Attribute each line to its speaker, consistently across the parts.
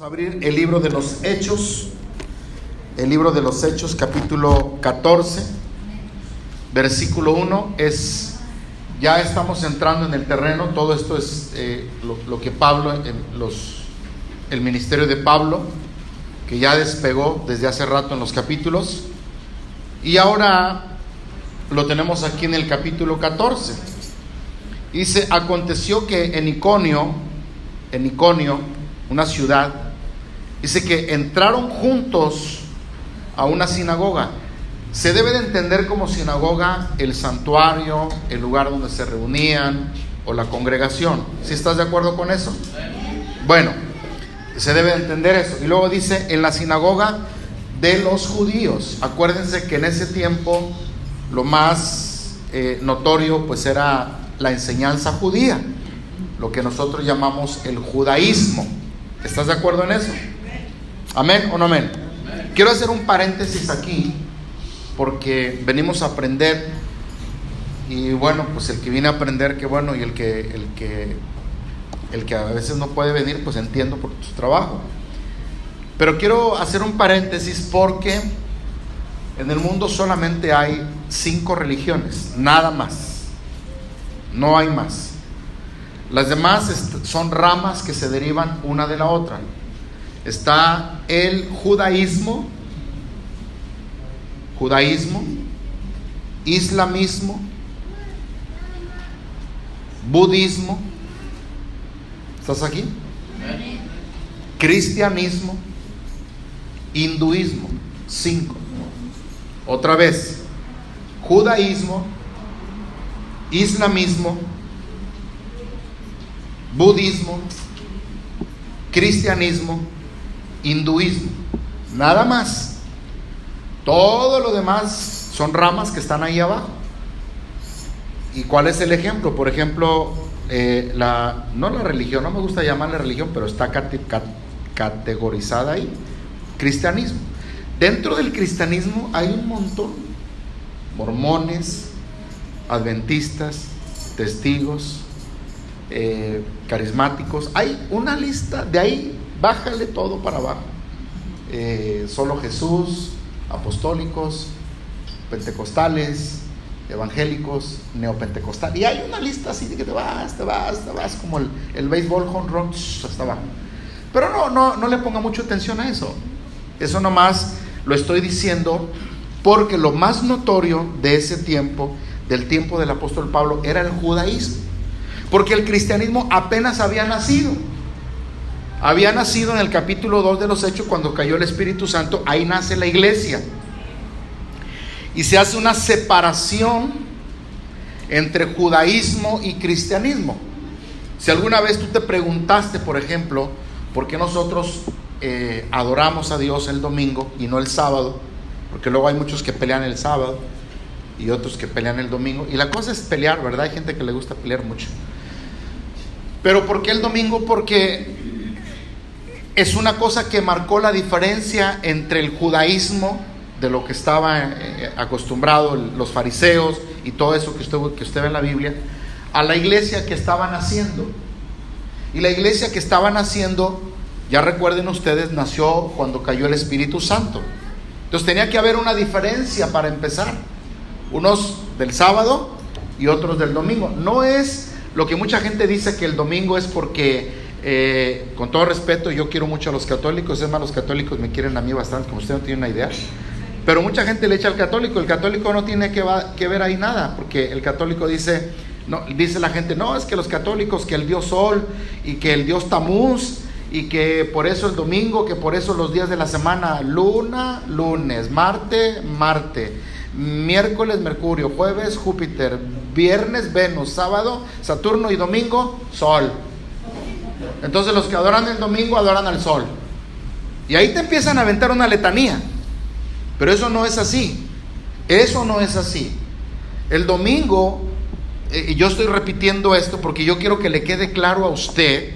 Speaker 1: Abrir el libro de los Hechos, capítulo 14, versículo 1. Ya estamos entrando en el terreno. Todo esto es lo que Pablo, el ministerio de Pablo, que ya despegó desde hace rato en los capítulos, y ahora lo tenemos aquí en el capítulo 14. Dice: aconteció que en Iconio, una ciudad, dice que entraron juntos a una sinagoga. Se debe de entender como sinagoga el santuario, el lugar donde se reunían, o la congregación. ¿Sí estás de acuerdo con eso? Bueno, se debe de entender eso. Y luego dice: en la sinagoga de los judíos. Acuérdense que en ese tiempo lo más notorio pues era la enseñanza judía, lo que nosotros llamamos el judaísmo. ¿Estás de acuerdo en eso? ¿Amén o no amén? Quiero hacer un paréntesis aquí, porque venimos a aprender. Y bueno, pues el que viene a aprender, qué bueno. Y el que a veces no puede venir, pues entiendo por su trabajo. Pero quiero hacer un paréntesis porque en el mundo solamente hay 5 religiones, nada más. No hay más. Las demás son ramas que se derivan una de la otra. Está el judaísmo, islamismo, budismo. ¿Estás aquí? Cristianismo, hinduismo. 5. Otra vez: judaísmo, islamismo, budismo, cristianismo, hinduismo. Nada más. Todo lo demás son ramas que están ahí abajo. ¿Y cuál es el ejemplo? Por ejemplo, no la religión, no me gusta llamarle religión, pero está categorizada ahí: cristianismo. Dentro del cristianismo hay un montón: mormones, adventistas, testigos, carismáticos. Hay una lista, de ahí bájale todo para abajo. Solo Jesús, apostólicos, pentecostales, evangélicos, neopentecostales. Y hay una lista así de que te vas como el béisbol home run hasta abajo. Pero no le ponga mucha atención a eso. Eso nomás lo estoy diciendo porque lo más notorio de ese tiempo, del tiempo del apóstol Pablo, era el judaísmo. Porque el cristianismo apenas había nacido. Había nacido en el capítulo 2 de los Hechos, cuando cayó el Espíritu Santo. Ahí nace la iglesia. Y se hace una separación entre judaísmo y cristianismo. Si alguna vez tú te preguntaste, por ejemplo, ¿por qué nosotros adoramos a Dios el domingo y no el sábado? Porque luego hay muchos que pelean el sábado y otros que pelean el domingo. Y la cosa es pelear, ¿verdad? Hay gente que le gusta pelear mucho. Pero ¿por qué el domingo? Porque es una cosa que marcó la diferencia entre el judaísmo, de lo que estaba acostumbrado los fariseos y todo eso que usted ve en la Biblia, a la iglesia que estaban haciendo. Y la iglesia que estaban haciendo, ya recuerden ustedes, nació cuando cayó el Espíritu Santo. Entonces tenía que haber una diferencia para empezar. Unos del sábado y otros del domingo. No es lo que mucha gente dice, que el domingo es porque, con todo respeto, yo quiero mucho a los católicos. Es más, los católicos me quieren a mí bastante, como usted no tiene una idea. Pero mucha gente le echa al católico. El católico no tiene que ver ahí nada, porque el católico dice la gente: no, es que los católicos, que el dios Sol y que el dios Tamuz, y que por eso el domingo, que por eso los días de la semana: luna, lunes; Marte, miércoles, Mercurio; jueves, Júpiter; viernes, Venus; sábado, Saturno; y domingo, Sol. Entonces los que adoran el domingo adoran al Sol. Y ahí te empiezan a aventar una letanía. Pero eso no es así. El domingo, y yo estoy repitiendo esto porque yo quiero que le quede claro a usted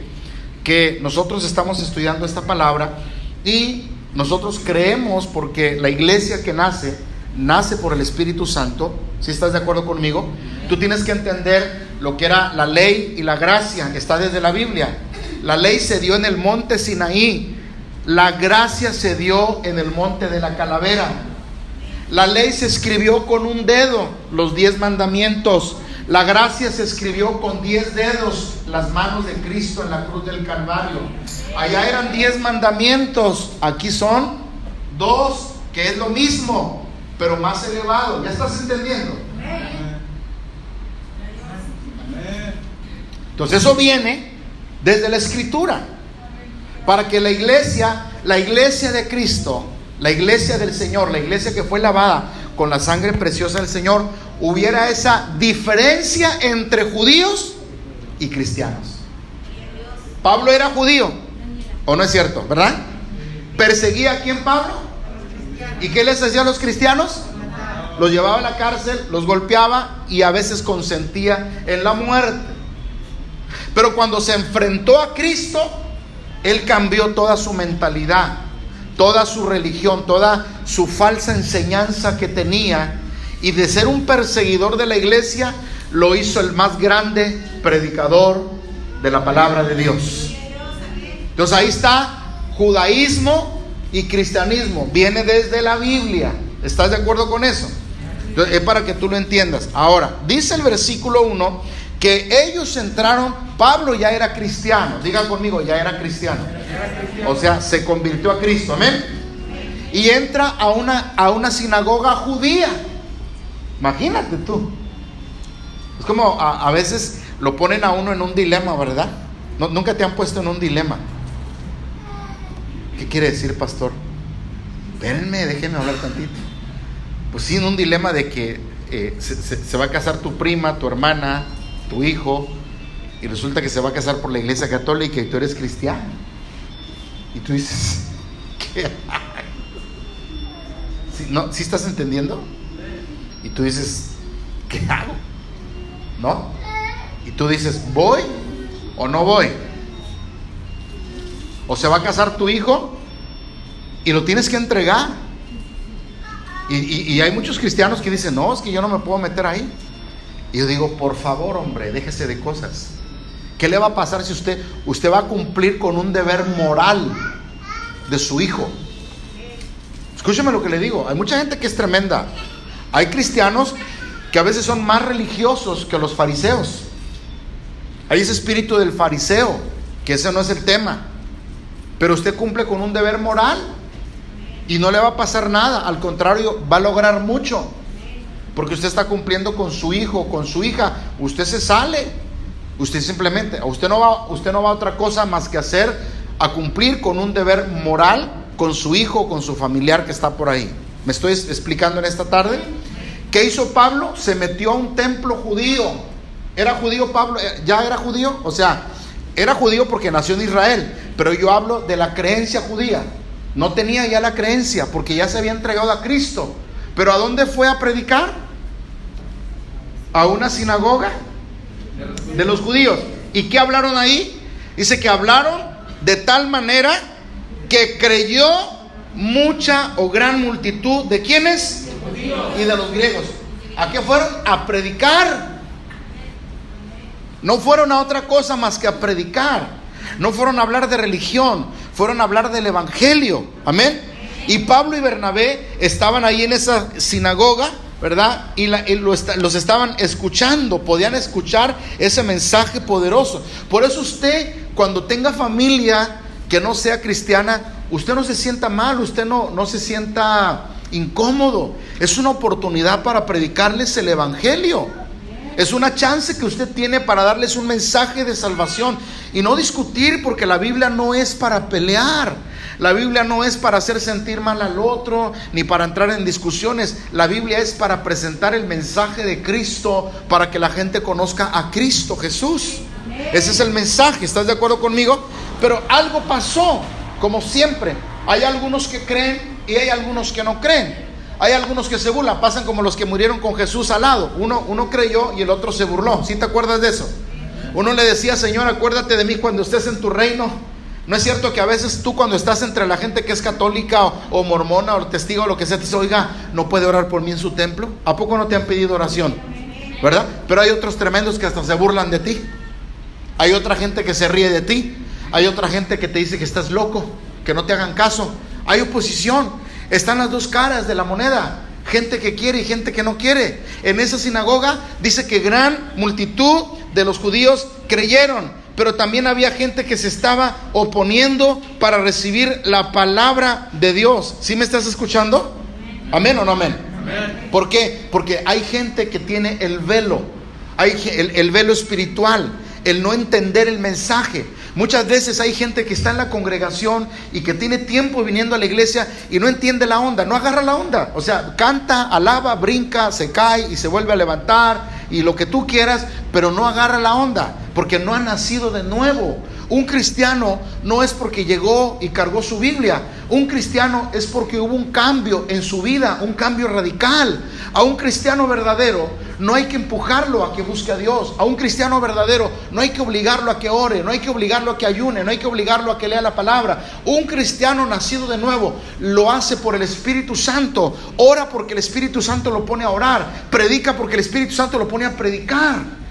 Speaker 1: que nosotros estamos estudiando esta palabra y nosotros creemos, porque la iglesia que nace por el Espíritu Santo. ¿Sí estás de acuerdo conmigo? Tú tienes que entender lo que era la ley y la gracia. Está desde la Biblia. La ley se dio en el monte Sinaí. La gracia se dio en el monte de la calavera. La ley se escribió con un dedo, los 10 mandamientos. La gracia se escribió con 10 dedos, las manos de Cristo en la cruz del Calvario. Allá eran 10 mandamientos, aquí son 2, que es lo mismo, pero más elevado. ¿Ya estás entendiendo? Entonces eso viene desde la Escritura, para que la iglesia de Cristo, la iglesia del Señor, la iglesia que fue lavada con la sangre preciosa del Señor, hubiera esa diferencia entre judíos y cristianos. Pablo era judío, ¿o no es cierto? ¿Verdad? ¿Perseguía a quién, Pablo? ¿Y qué les hacía a los cristianos? Los llevaba a la cárcel, los golpeaba y a veces consentía en la muerte. Pero cuando se enfrentó a Cristo, Él cambió toda su mentalidad, toda su religión, toda su falsa enseñanza que tenía, y de ser un perseguidor de la iglesia, lo hizo el más grande predicador de la palabra de Dios. Entonces ahí está judaísmo y cristianismo, viene desde la Biblia. ¿Estás de acuerdo con eso? Entonces, es para que tú lo entiendas. Ahora, dice el versículo 1 que ellos entraron. Pablo ya era cristiano, digan conmigo, ya era cristiano. O sea, se convirtió a Cristo, amén. Y entra a una sinagoga judía. Imagínate tú. Es como a veces lo ponen a uno en un dilema, ¿verdad? Nunca te han puesto en un dilema. ¿Qué quiere decir, pastor? Espérenme, déjenme hablar tantito. Pues sí, en un dilema de que se va a casar tu prima, tu hermana, tu hijo, y resulta que se va a casar por la iglesia católica y tú eres cristiano. Y tú dices, ¿qué hay? ¿Sí estás entendiendo? Y tú dices, ¿qué hago? ¿No? Y tú dices, ¿voy o no voy? O se va a casar tu hijo y lo tienes que entregar. Y hay muchos cristianos que dicen, no, es que yo no me puedo meter ahí. Y yo digo, por favor, hombre, déjese de cosas. ¿Qué le va a pasar si usted va a cumplir con un deber moral de su hijo? Escúcheme lo que le digo. Hay mucha gente que es tremenda. Hay cristianos que a veces son más religiosos que los fariseos. Hay ese espíritu del fariseo, que ese no es el tema. Pero usted cumple con un deber moral y no le va a pasar nada. Al contrario, va a lograr mucho, porque usted está cumpliendo con su hijo, con su hija. Usted se sale. Usted simplemente, usted no va a otra cosa más que a cumplir con un deber moral con su hijo, con su familiar que está por ahí. ¿Me estoy explicando en esta tarde? ¿Qué hizo Pablo? Se metió a un templo judío. ¿Era judío Pablo? ¿Ya era judío? O sea, era judío porque nació en Israel, pero yo hablo de la creencia judía. No tenía ya la creencia porque ya se había entregado a Cristo. ¿Pero a dónde fue a predicar? A una sinagoga de los judíos. ¿Y qué hablaron ahí? Dice que hablaron de tal manera que creyó mucha o gran multitud. ¿De quiénes? Y de los griegos. ¿A qué fueron? A predicar. No fueron a otra cosa más que a predicar. No fueron a hablar de religión, fueron a hablar del evangelio. Amén. Y Pablo y Bernabé estaban ahí en esa sinagoga, ¿verdad? Y los estaban escuchando, podían escuchar ese mensaje poderoso. Por eso usted, cuando tenga familia que no sea cristiana, usted no se sienta mal, usted no se sienta incómodo. Es una oportunidad para predicarles el evangelio. Es una chance que usted tiene para darles un mensaje de salvación y no discutir, porque la Biblia no es para pelear. La Biblia no es para hacer sentir mal al otro, ni para entrar en discusiones. La Biblia es para presentar el mensaje de Cristo, para que la gente conozca a Cristo Jesús. Ese es el mensaje, ¿estás de acuerdo conmigo? Pero algo pasó, como siempre. Hay algunos que creen y hay algunos que no creen. Hay algunos que se burlan, pasan como los que murieron con Jesús al lado. Uno creyó y el otro se burló. ¿Sí te acuerdas de eso? Uno le decía, Señor, acuérdate de mí cuando estés en tu reino. ¿No es cierto que a veces tú, cuando estás entre la gente que es católica o mormona o testigo o lo que sea, te dice, oiga, ¿no puede orar por mí en su templo? ¿A poco no te han pedido oración? ¿Verdad? Pero hay otros tremendos que hasta se burlan de ti. Hay otra gente que se ríe de ti. Hay otra gente que te dice que estás loco. que no te hagan caso. Hay oposición, están las dos caras de la moneda. Gente que quiere y gente que no quiere. En esa sinagoga dice que gran multitud de los judíos creyeron, pero también había gente que se estaba oponiendo para recibir la palabra de Dios. ¿Sí me estás escuchando? ¿Amén o no amén? Amén. ¿Por qué? Porque hay gente que tiene el velo, el velo espiritual, el no entender el mensaje. Muchas veces hay gente que está en la congregación y que tiene tiempo viniendo a la iglesia y no entiende la onda, no agarra la onda. O sea, canta, alaba, brinca, se cae y se vuelve a levantar y lo que tú quieras, pero no agarra la onda porque no ha nacido de nuevo. Un cristiano no es porque llegó y cargó su Biblia. Un cristiano es porque hubo un cambio en su vida, un cambio radical. A un cristiano verdadero no hay que empujarlo a que busque a Dios. A un cristiano verdadero no hay que obligarlo a que ore, no hay que obligarlo a que ayune, no hay que obligarlo a que lea la palabra. Un cristiano nacido de nuevo lo hace por el Espíritu Santo. Ora porque el Espíritu Santo lo pone a orar. Predica porque el Espíritu Santo lo pone a predicar.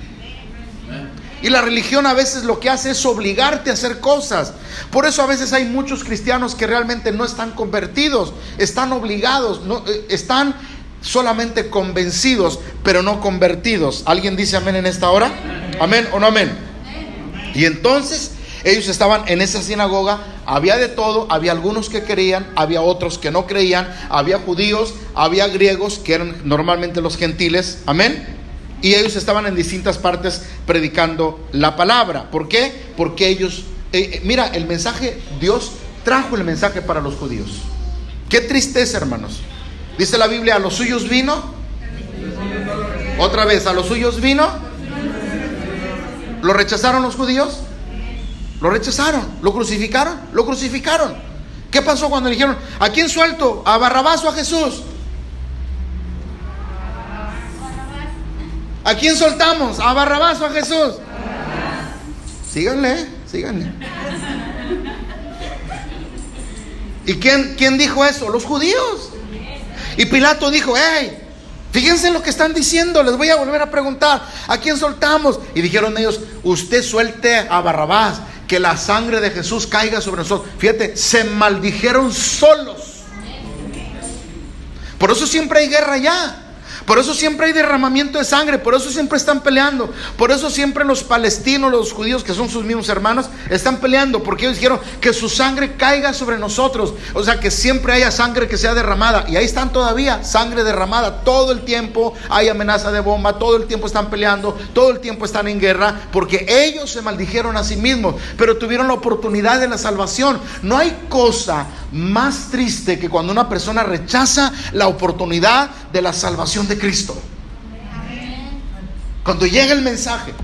Speaker 1: Y la religión a veces lo que hace es obligarte a hacer cosas. Por eso a veces hay muchos cristianos que realmente no están convertidos, están obligados, están solamente convencidos, pero no convertidos. ¿Alguien dice amén en esta hora? ¿Amén o no amén? Y entonces ellos estaban en esa sinagoga, había de todo, había algunos que creían, había otros que no creían, había judíos, había griegos, que eran normalmente los gentiles, amén. Y ellos estaban en distintas partes predicando la palabra. ¿Por qué? Porque ellos, mira, el mensaje, Dios trajo el mensaje para los judíos. Qué tristeza, hermanos. Dice la Biblia, a los suyos vino. Otra vez, a los suyos vino. ¿Lo rechazaron los judíos? Lo rechazaron. ¿Lo crucificaron? Lo crucificaron. ¿Qué pasó cuando le dijeron, ¿a quién suelto? ¿A Barrabás o a Jesús? ¿A quién soltamos? ¿A Barrabás o a Jesús? Síganle. ¿Y quién dijo eso? Los judíos. Y Pilato dijo, hey, fíjense lo que están diciendo, les voy a volver a preguntar, ¿a quién soltamos? Y dijeron ellos, usted suelte a Barrabás, que la sangre de Jesús caiga sobre nosotros. Fíjate, se maldijeron solos. Por eso siempre hay guerra allá. Por eso siempre hay derramamiento de sangre. Por eso siempre están peleando. Por eso siempre los palestinos, los judíos, que son sus mismos hermanos, están peleando. Porque ellos dijeron que su sangre caiga sobre nosotros. O sea, que siempre haya sangre que sea derramada. Y ahí están todavía, sangre derramada. Todo el tiempo hay amenaza de bomba. Todo el tiempo están peleando. Todo el tiempo están en guerra. Porque ellos se maldijeron a sí mismos. Pero tuvieron la oportunidad de la salvación. No hay cosa más triste que cuando una persona rechaza la oportunidad de la salvación de Cristo. Cuando llega el mensaje.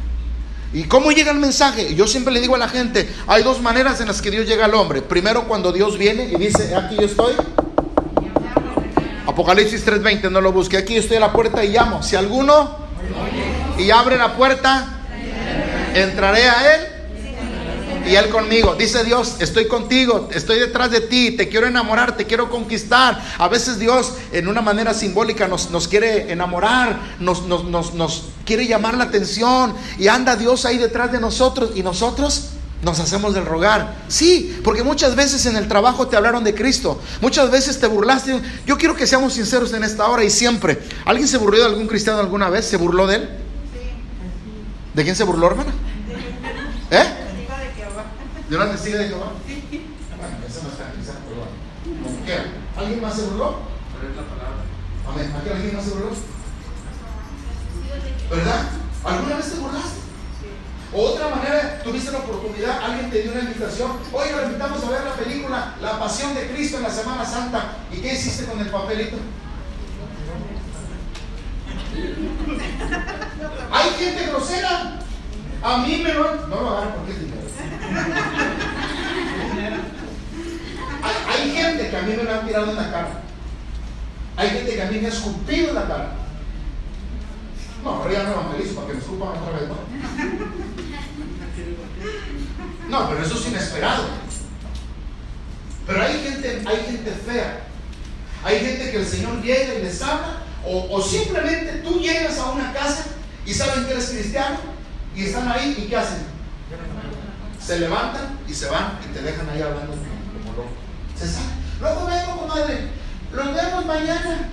Speaker 1: ¿Y cómo llega el mensaje? Yo siempre le digo a la gente, hay dos maneras en las que Dios llega al hombre. Primero, cuando Dios viene y dice, aquí yo estoy. Apocalipsis 3:20, no lo busque. Aquí yo estoy a la puerta y llamo. Si alguno y abre la puerta, entraré a él y él conmigo. Dice Dios, estoy contigo, estoy detrás de ti, te quiero enamorar, te quiero conquistar. A veces Dios en una manera simbólica nos quiere enamorar, nos quiere llamar la atención, y anda Dios ahí detrás de nosotros, y nosotros nos hacemos del rogar. Sí, porque muchas veces en el trabajo te hablaron de Cristo, muchas veces te burlaste. Yo quiero que seamos sinceros en esta hora y siempre. ¿Alguien se burló de algún cristiano alguna vez? ¿Se burló de él? ¿De quién se burló, hermana? ¿De una testiga de Jehová? Bueno, esa no está, quizás, pero bueno. Como quiera. ¿Alguien más se burló? Amén. ¿Aquí alguien más se burló? ¿Verdad? ¿Alguna vez te burlaste? O otra manera, tuviste la oportunidad, alguien te dio una invitación. Oye, lo invitamos a ver la película La Pasión de Cristo en la Semana Santa. ¿Y qué hiciste con el papelito? Hay gente grosera. A mí me lo... No lo agarren porque es dinero. Hay gente que a mí me lo han tirado en la cara. Hay gente que a mí me ha escupido en la cara. No, pero ya no evangelizo para que me escupan otra vez, ¿no? No, pero eso es inesperado. Pero hay gente fea. Hay gente que el Señor llega y les habla, o simplemente tú llegas a una casa y saben que eres cristiano y están ahí, ¿y qué hacen? Se levantan y se van y te dejan ahí hablando como loco. Se sale. Luego vengo, comadre. Los vemos mañana.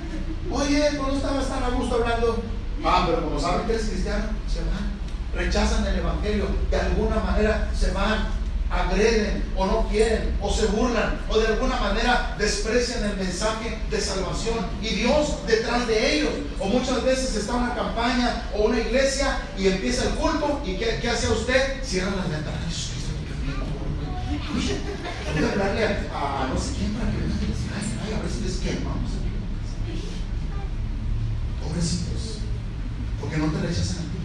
Speaker 1: Oye, no estabas tan a gusto hablando. Pero como saben que eres cristiano, se van. Rechazan el evangelio. De alguna manera se van. Agreden o no quieren o se burlan o de alguna manera desprecian el mensaje de salvación y Dios detrás de ellos. O muchas veces está una campaña o una iglesia y empieza el culto y ¿qué hace usted? Cierra las ventanas. Voy a hablarle a no sé quién para que venga a decir, ay, a ver si les quemamos. Pobrecitos, porque no te rechazan a ti.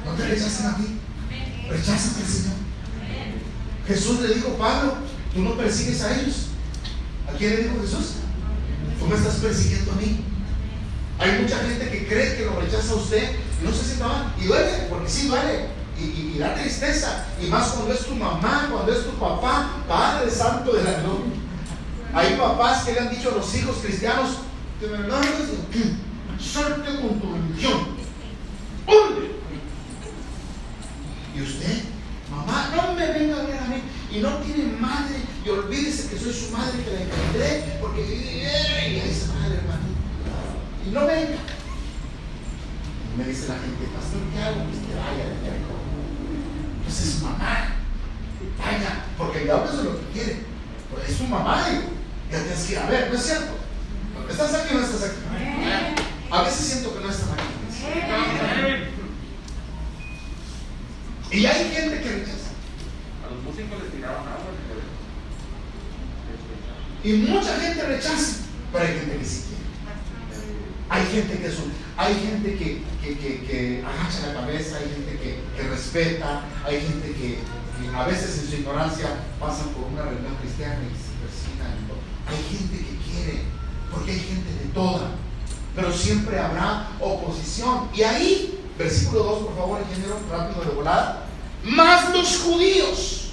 Speaker 1: No te rechazan a ti, rechazan al Señor. Jesús le dijo a Pablo, tú no persigues a ellos. ¿A quién le dijo Jesús? Tú me estás persiguiendo a mí. Hay mucha gente que cree que lo rechaza a usted y no se sienta mal. Y duele, porque sí duele. Y da tristeza. Y más cuando es tu mamá, cuando es tu papá, Padre Santo de la gloria. Hay papás que le han dicho a los hijos cristianos, de verdad, suerte con tu religión. ¡Hombre! Y usted, mamá, no me venga a ver a mí. Y no tiene madre. Y olvídese que soy su madre, que la encontré. Porque esa madre, hermano. Y no venga. Y me dice la gente, pastor, ¿qué hago? Pues que vaya de cerco. Pues es su mamá. Vaya, porque el diablo eso es lo que quiere. Pues es su mamá. Y ya tienes que ir a ver, ¿no es cierto? ¿Estás aquí o no estás aquí? A veces siento que no están aquí. Y hay gente que rechaza.
Speaker 2: A los músicos les tiraban agua.
Speaker 1: Y mucha gente rechaza, pero hay gente que sí quiere. Hay gente que agacha la cabeza, hay gente que respeta, hay gente que a veces en su ignorancia pasan por una reunión cristiana y se persignan. Hay gente que quiere, porque hay gente de toda, pero siempre habrá oposición. Y ahí, versículo 2, por favor, ingeniero, rápido de volada. Más los judíos,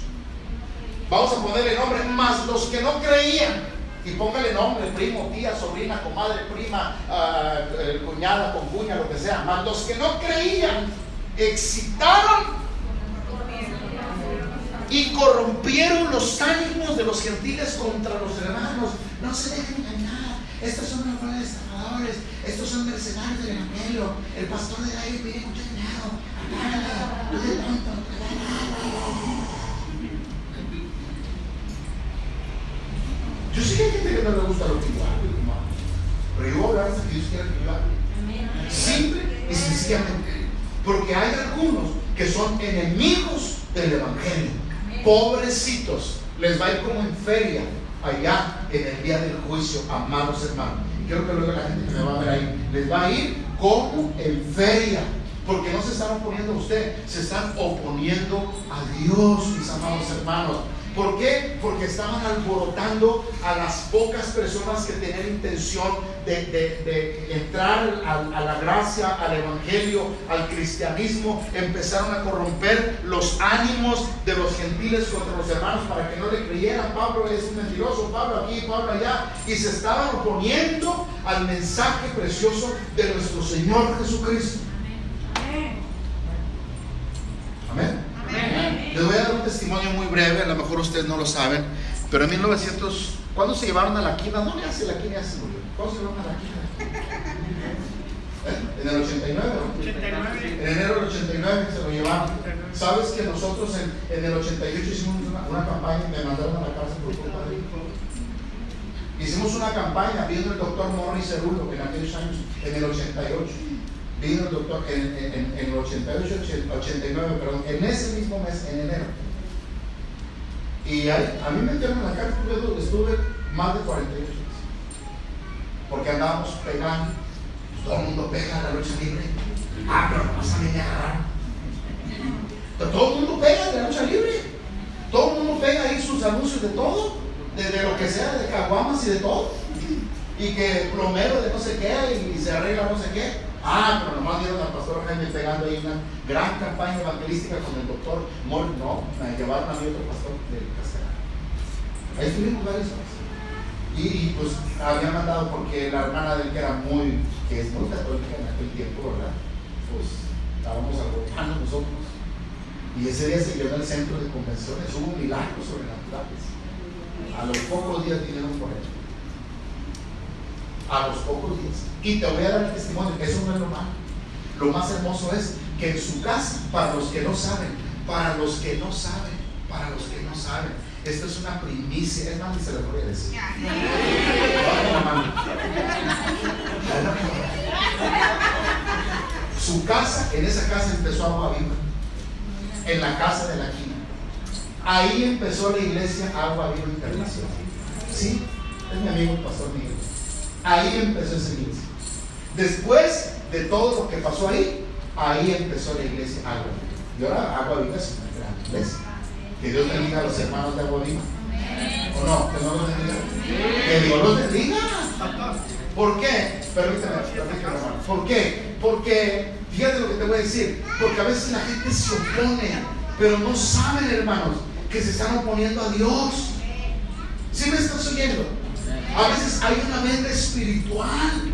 Speaker 1: vamos a ponerle nombre, más los que no creían. Y póngale nombre, primo, tía, sobrina, comadre, prima, cuñada, concuña, lo que sea. Más los que no creían, excitaron y corrompieron los ánimos de los gentiles contra los hermanos. No se dejen engañar. Estos son los estafadores. Estos son mercenarios del evangelio. El pastor de ahí pide mucho dinero. No de tonto. Yo sé que hay gente que no le gusta lo que yo hago, pero yo voy a hablar hasta que Dios quiera que yo hable. Simple y sencillamente. Porque hay algunos que son enemigos del evangelio. Pobrecitos, les va a ir como en feria allá en el día del juicio, amados hermanos. Y quiero que luego la gente que me va a ver ahí, les va a ir como en feria. Porque no se están oponiendo a usted, se están oponiendo a Dios, mis amados hermanos. ¿Por qué? Porque estaban alborotando a las pocas personas que tenían intención de entrar a la gracia, al evangelio, al cristianismo. Empezaron a corromper los ánimos de los gentiles contra los hermanos para que no le creyeran. Pablo es un mentiroso, Pablo aquí, Pablo allá. Y se estaban oponiendo al mensaje precioso de nuestro Señor Jesucristo. Amén. Les voy a dar un testimonio muy breve, a lo mejor ustedes no lo saben, pero en 1900, ¿cuándo se llevaron a la quina? No le hace la quina, ya se murió. ¿Cuándo se llevaron a la quina? En el 89, ¿no? 89. En enero del 89 se lo llevaron. ¿Sabes que nosotros en el 88 hicimos una campaña y me mandaron a la cárcel por culpa de hijo? Hicimos una campaña viendo el doctor Morris Cerulo en aquellos años, en el 88. Vino el doctor en el 88, 89, perdón, en ese mismo mes, en enero. Y a mí me metieron en la cárcel, estuve más de 48 meses. Porque andábamos pegando, pues todo el mundo pega en la lucha libre. Pero no pasa ni agarrar. Todo el mundo pega en la lucha libre. Todo el mundo pega ahí sus anuncios de todo, de lo que sea, de caguamas y de todo. Y que plomero de no sé qué y se arregla no sé qué. Pero nomás dieron al pastor Jaime pegando ahí una gran campaña evangelística con el doctor Mol. No, me llevaron a mí otro pastor del Cascara. Ahí estuvimos varios años. Y pues había mandado porque la hermana de él que es muy católica en aquel tiempo, ¿verdad? Pues estábamos agotando nosotros. Y ese día se quedó en el centro de convenciones, hubo milagros sobrenaturales. A los pocos días vinieron por él. A los pocos días. Y te voy a dar el testimonio que eso no es lo malo. Lo más hermoso es que en su casa, para los que no saben, esto es una primicia. Es más, ni se lo voy a decir. Su casa, en esa casa empezó Agua Viva. En la casa de la Quina. Ahí empezó la iglesia Agua Viva Internacional. Sí, es mi amigo el pastor Miguel. Ahí empezó esa iglesia. Después de todo lo que pasó ahí empezó la iglesia Agua Viva. Y ahora Agua Viva es una gran iglesia. Que Dios bendiga a los hermanos de Agua Viva. ¿O no? Que no los bendiga. Que Dios los bendiga. ¿Por qué? Permítame, hermano. ¿Por qué? Porque, fíjate lo que te voy a decir. Porque a veces la gente se opone, pero no saben, hermanos, que se están oponiendo a Dios. ¿Sí me estás oyendo? A veces hay una venda espiritual.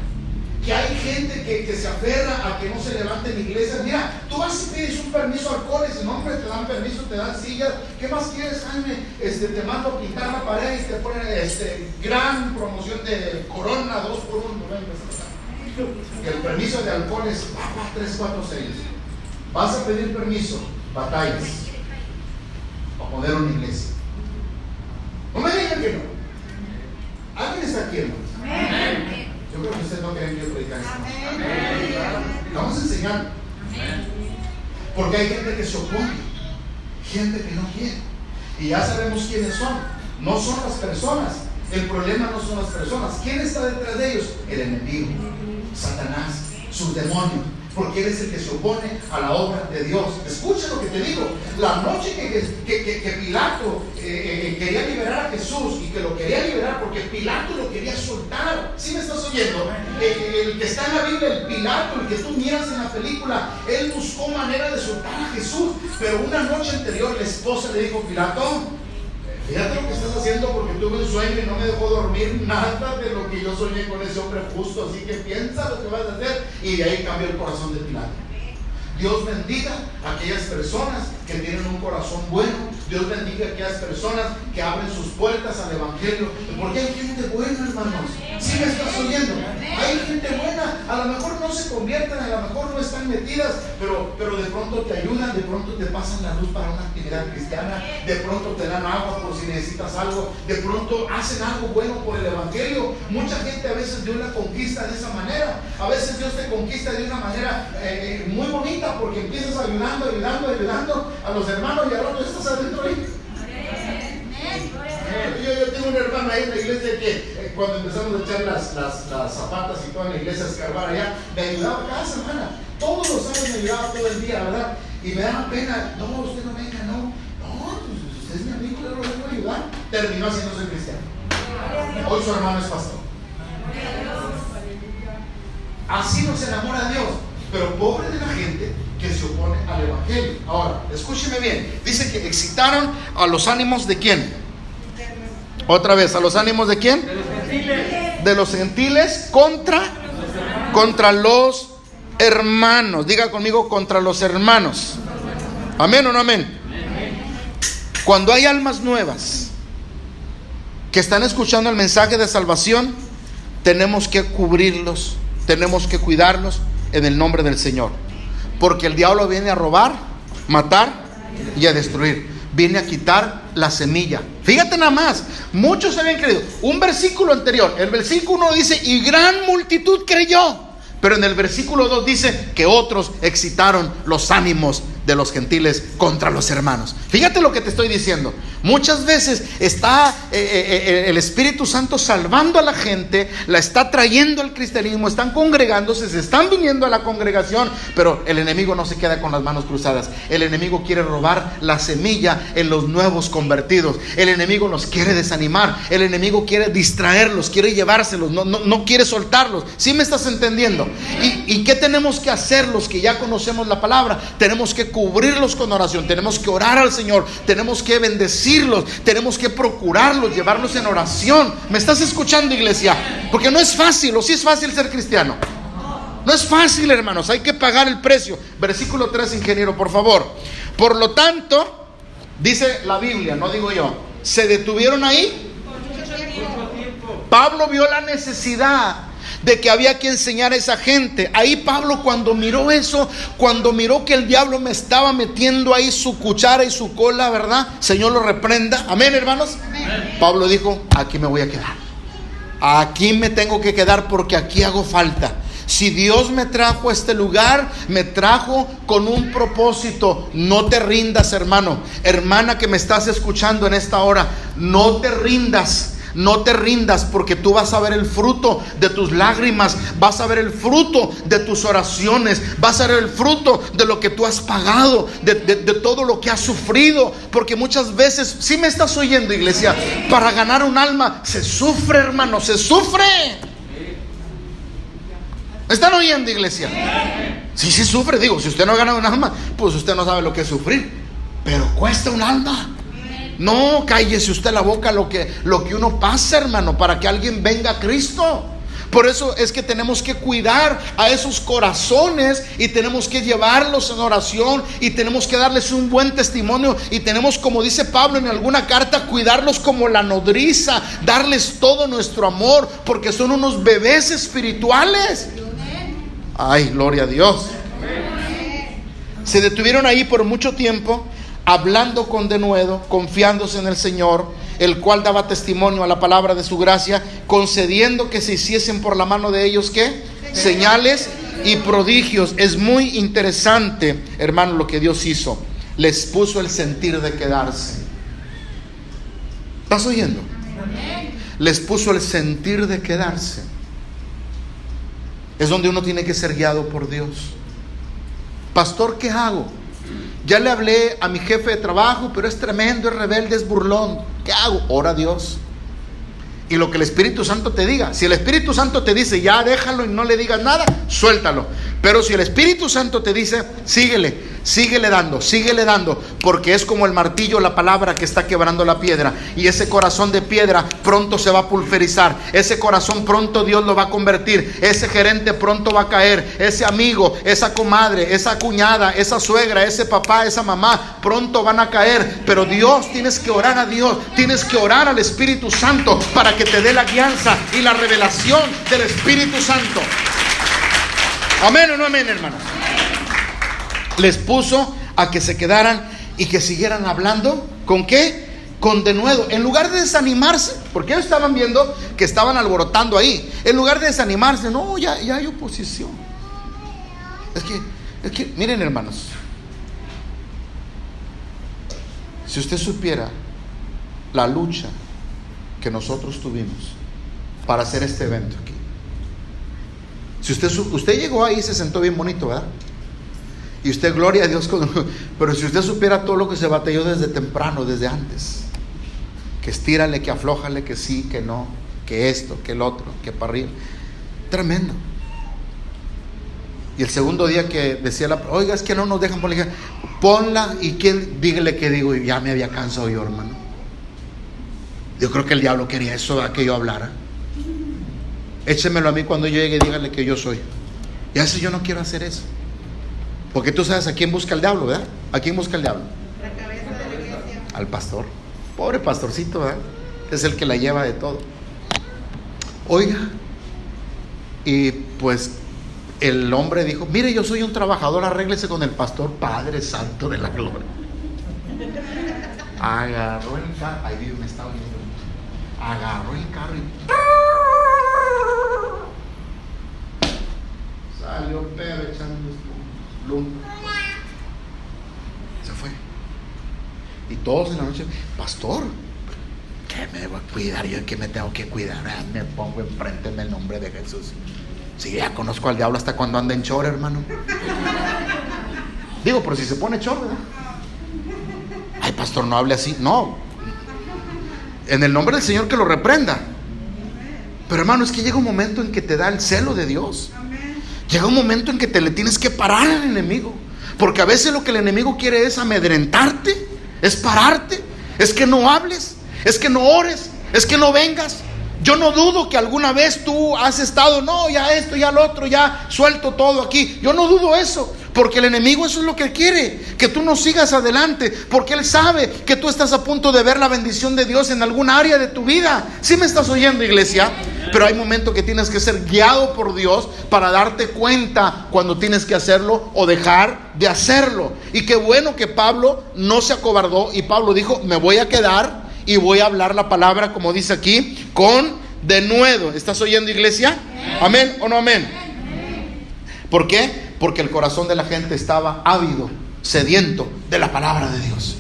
Speaker 1: Que hay gente que se aferra a que no se levante en iglesia. Mira, tú vas y pides un permiso al cole, si no, hombre, te dan permiso, te dan sillas. ¿Qué más quieres, Jaime? Te mando a pintar la pared y te ponen gran promoción de Corona 2x1. Y el permiso de alcohol es 3, 4, 6. Vas a pedir permiso, batallas para poner una iglesia. No me digan que no. ¿Alguien está aquí, hermano? Yo creo que ustedes no creen que yo predicar esto. Vamos a enseñar. Porque hay gente que se opone, gente que no quiere. Y ya sabemos quiénes son. No son las personas. El problema no son las personas. ¿Quién está detrás de ellos? El enemigo, Satanás, sus demonios. Porque él es el que se opone a la obra de Dios. Escucha lo que te digo. La noche que Pilato quería liberar a Jesús, y que lo quería liberar porque Pilato lo quería soltar. ¿Sí me estás oyendo? El que está en la Biblia, el Pilato, el que tú miras en la película, él buscó manera de soltar a Jesús. Pero una noche anterior la esposa le dijo: Pilato, fíjate lo que estás haciendo, porque tuve un sueño y no me dejó dormir nada de lo que yo soñé con ese hombre justo. Así que piensa lo que vas a hacer. Y de ahí cambió el corazón de Pilato. Dios bendiga a aquellas personas que tienen un corazón bueno. Dios bendiga a aquellas personas que abren sus puertas al evangelio. Porque hay gente buena, hermanos. ¿Sí me estás oyendo? Hay gente buena. A lo mejor no se convierten, a lo mejor no están metidas, pero de pronto te ayudan, de pronto te pasan la luz para una actividad cristiana, de pronto te dan agua por si necesitas algo, de pronto hacen algo bueno por el evangelio. Mucha gente a veces Dios la conquista de esa manera. A veces Dios te conquista de una manera muy bonita, porque empiezas ayudando a los hermanos y al rato estás adentro ahí. Yo tengo un hermano ahí en la iglesia que cuando empezamos a echar las zapatas y toda la iglesia a escarbar allá, me ayudaba cada semana. Todos los años me ayudaba todo el día, ¿verdad? Y me daba pena: no, usted no venga, no, pues usted es mi amigo, yo lo vengo a ayudar. Terminó haciéndose cristiano. Hoy su hermano es pastor. Así nos enamora Dios. Pero pobre de la gente que se opone al evangelio. Ahora, escúcheme bien. Dice que excitaron a los ánimos de ¿quién? Otra vez, ¿a los ánimos de quién?
Speaker 2: De los gentiles.
Speaker 1: De los gentiles contra los hermanos. Diga conmigo: contra los hermanos. ¿Amén o no amén? Cuando hay almas nuevas que están escuchando el mensaje de salvación, tenemos que cubrirlos, tenemos que cuidarlos en el nombre del Señor. Porque el diablo viene a robar, matar y a destruir. Viene a quitar la semilla. Fíjate nada más, muchos habían creído. Un versículo anterior, el versículo 1 dice: y gran multitud creyó. Pero en el versículo 2 dice que otros excitaron los ánimos de los gentiles contra los hermanos. Fíjate lo que te estoy diciendo. Muchas veces está el Espíritu Santo salvando a la gente, la está trayendo al cristianismo, están congregándose, se están viniendo a la congregación, pero el enemigo no se queda con las manos cruzadas. El enemigo quiere robar la semilla en los nuevos convertidos. El enemigo los quiere desanimar. El enemigo quiere distraerlos, quiere llevárselos, no quiere soltarlos. ¿Sí me estás entendiendo? ¿Y qué tenemos que hacer los que ya conocemos la palabra? Tenemos que cubrirlos con oración, tenemos que orar al Señor, tenemos que bendecirlos, tenemos que procurarlos, llevarlos en oración. ¿Me estás escuchando, iglesia? Porque no es fácil, o sí es fácil ser cristiano. No es fácil, hermanos, hay que pagar el precio. Versículo 3, ingeniero, por favor. Por lo tanto, dice la Biblia, no digo yo, se detuvieron ahí Pablo vio la necesidad de que había que enseñar a esa gente. Ahí Pablo, cuando miró eso, cuando miró que el diablo me estaba metiendo ahí su cuchara y su cola, ¿verdad? Señor lo reprenda. Amén, hermanos. Amén. Pablo dijo, aquí me voy a quedar. Aquí me tengo que quedar porque aquí hago falta. Si Dios me trajo a este lugar, me trajo con un propósito. No te rindas, hermano, hermana que me estás escuchando en esta hora. No te rindas. No te rindas, porque tú vas a ver el fruto de tus lágrimas, vas a ver el fruto de tus oraciones, vas a ver el fruto de lo que tú has pagado, de todo lo que has sufrido. Porque muchas veces, si me estás oyendo, iglesia, para ganar un alma se sufre, hermano, se sufre. ¿Me están oyendo, iglesia? Sí, se sufre. Digo, si usted no gana un alma, pues usted no sabe lo que es sufrir. Pero cuesta un alma. No, cállese usted la boca lo que uno pasa, hermano, para que alguien venga a Cristo. Por eso es que tenemos que cuidar a esos corazones y tenemos que llevarlos en oración y tenemos que darles un buen testimonio y tenemos, como dice Pablo en alguna carta, cuidarlos como la nodriza, darles todo nuestro amor, porque son unos bebés espirituales. Ay, gloria a Dios. Se detuvieron ahí por mucho tiempo, hablando con denuedo, confiándose en el Señor, el cual daba testimonio a la palabra de su gracia, concediendo que se hiciesen por la mano de ellos, ¿qué? Señales y prodigios. Es muy interesante, hermano, lo que Dios hizo. Les puso el sentir de quedarse. ¿Estás oyendo? Les puso el sentir de quedarse. Es donde uno tiene que ser guiado por Dios. Pastor, ¿qué hago? Ya le hablé a mi jefe de trabajo, pero es tremendo, es rebelde, es burlón. ¿Qué hago? Ora a Dios. Y lo que el Espíritu Santo te diga. Si el Espíritu Santo te dice, ya déjalo y no le digas nada, suéltalo. Pero si el Espíritu Santo te dice, síguele dando, porque es como el martillo, la palabra que está quebrando la piedra. Y ese corazón de piedra pronto se va a pulverizar. Ese corazón pronto Dios lo va a convertir. Ese gerente pronto va a caer. Ese amigo, esa comadre, esa cuñada, esa suegra, ese papá, esa mamá, pronto van a caer. Pero Dios, tienes que orar a Dios, tienes que orar al Espíritu Santo para que te dé la guianza y la revelación del Espíritu Santo. Amén o no amén, hermanos. Les puso a que se quedaran y que siguieran hablando. ¿Con qué? Con denuedo. En lugar de desanimarse, porque ellos estaban viendo que estaban alborotando ahí. En lugar de desanimarse, no, ya hay oposición. Es que, miren, hermanos, si usted supiera la lucha que nosotros tuvimos para hacer este evento aquí. Si usted llegó ahí y se sentó bien bonito, ¿verdad? Y usted, gloria a Dios, pero si usted supiera todo lo que se batalló desde temprano, desde antes, que estírale, que aflójale, que sí, que no, que esto, que el otro, que para arriba, tremendo. Y el segundo día que decía oiga, es que no nos dejan poner, ponla y dígale que digo, y ya me había cansado yo, hermano. Yo creo que el diablo quería eso, que yo hablara. Échemelo a mí cuando yo llegue y dígale que yo soy. Y a veces yo no quiero hacer eso. Porque tú sabes a quién busca el diablo, ¿verdad? ¿A quién busca el diablo?
Speaker 3: La cabeza de la iglesia.
Speaker 1: Al pastor. Pobre pastorcito, ¿verdad? Es el que la lleva de todo. Oiga. Y pues el hombre dijo, mire, yo soy un trabajador, arréglese con el pastor. Padre Santo de la Gloria. Agarró el carro. Ay, Dios, me está oyendo. Agarró el carro y salió Pedro echando luz. Se fue. Y todos en la noche, pastor, ¿qué me voy a cuidar? Yo que me tengo que cuidar. Me pongo enfrente en el nombre de Jesús. Si ya conozco al diablo hasta cuando anda en chor, hermano. Digo, pero si se pone chor, ¿verdad? Ay, pastor, no hable así. No. En el nombre del Señor que lo reprenda. Pero hermano, es que llega un momento en que te da el celo de Dios. Llega un momento en que te le tienes que parar al enemigo. Porque a veces lo que el enemigo quiere es amedrentarte, es pararte, es que no hables, es que no ores, es que no vengas. Yo no dudo que alguna vez tú has estado, no, ya esto, ya lo otro, ya suelto todo aquí. Yo no dudo eso, Porque el enemigo eso es lo que quiere, que tú no sigas adelante, porque él sabe que tú estás a punto de ver la bendición de Dios en algún área de tu vida. ¿Sí me estás oyendo, iglesia? Pero hay momentos que tienes que ser guiado por Dios para darte cuenta cuando tienes que hacerlo o dejar de hacerlo. Y qué bueno que Pablo no se acobardó y Pablo dijo, me voy a quedar y voy a hablar la palabra, como dice aquí, con denuedo. ¿Estás oyendo, iglesia? ¿Amén o no amén? ¿Por qué? Porque el corazón de la gente estaba ávido, sediento de la palabra de Dios.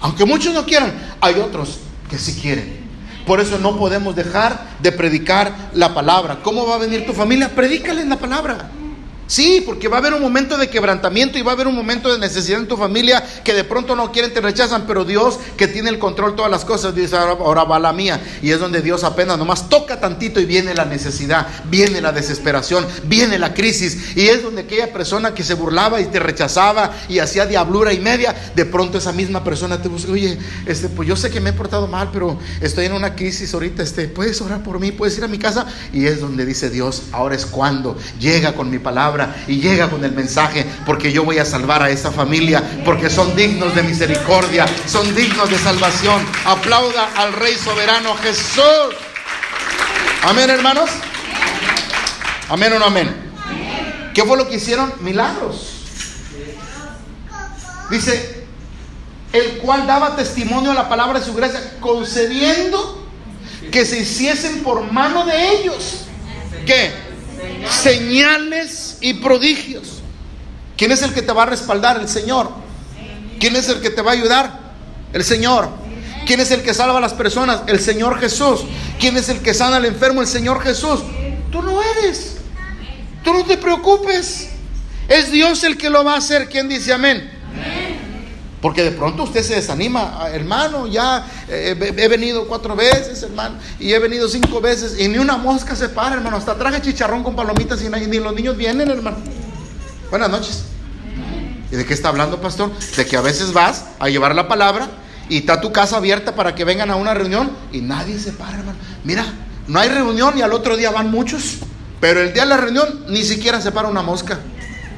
Speaker 1: Aunque muchos no quieran, hay otros que sí quieren. Por eso no podemos dejar de predicar la palabra. ¿Cómo va a venir tu familia? Predícales la palabra. Sí, porque va a haber un momento de quebrantamiento y va a haber un momento de necesidad en tu familia que de pronto no quieren, te rechazan, pero Dios, que tiene el control de todas las cosas, dice, ahora va la mía. Y es donde Dios apenas nomás toca tantito y viene la necesidad, viene la desesperación, viene la crisis. Y es donde aquella persona que se burlaba y te rechazaba y hacía diablura y media, de pronto esa misma persona te busca, oye, pues yo sé que me he portado mal, pero estoy en una crisis ahorita, ¿puedes orar por mí? ¿Puedes ir a mi casa? Y es donde dice Dios, ahora es cuando llega con mi palabra y llega con el mensaje, porque yo voy a salvar a esa familia, porque son dignos de misericordia, son dignos de salvación. Aplauda al Rey soberano Jesús. Amén, hermanos. Amén o no amén. ¿Qué fue lo que hicieron? Milagros. Dice, el cual daba testimonio a la palabra de su gracia, concediendo que se hiciesen por mano de ellos, ¿qué? Señales y prodigios. ¿Quién es el que te va a respaldar? El Señor. ¿Quién es el que te va a ayudar? El Señor. ¿Quién es el que salva a las personas? El Señor Jesús. ¿Quién es el que sana al enfermo? El Señor Jesús. Tú no eres. Tú no te preocupes. Es Dios el que lo va a hacer. ¿Quién dice amén? Porque de pronto usted se desanima, hermano, ya he venido 4 veces, hermano, y he venido 5 veces, y ni una mosca se para, hermano. Hasta traje chicharrón con palomitas y ni los niños vienen, hermano. Buenas noches. ¿Y de qué está hablando, pastor? De que a veces vas a llevar la palabra y está tu casa abierta para que vengan a una reunión y nadie se para, hermano. Mira, no hay reunión y al otro día van muchos, pero el día de la reunión ni siquiera se para una mosca.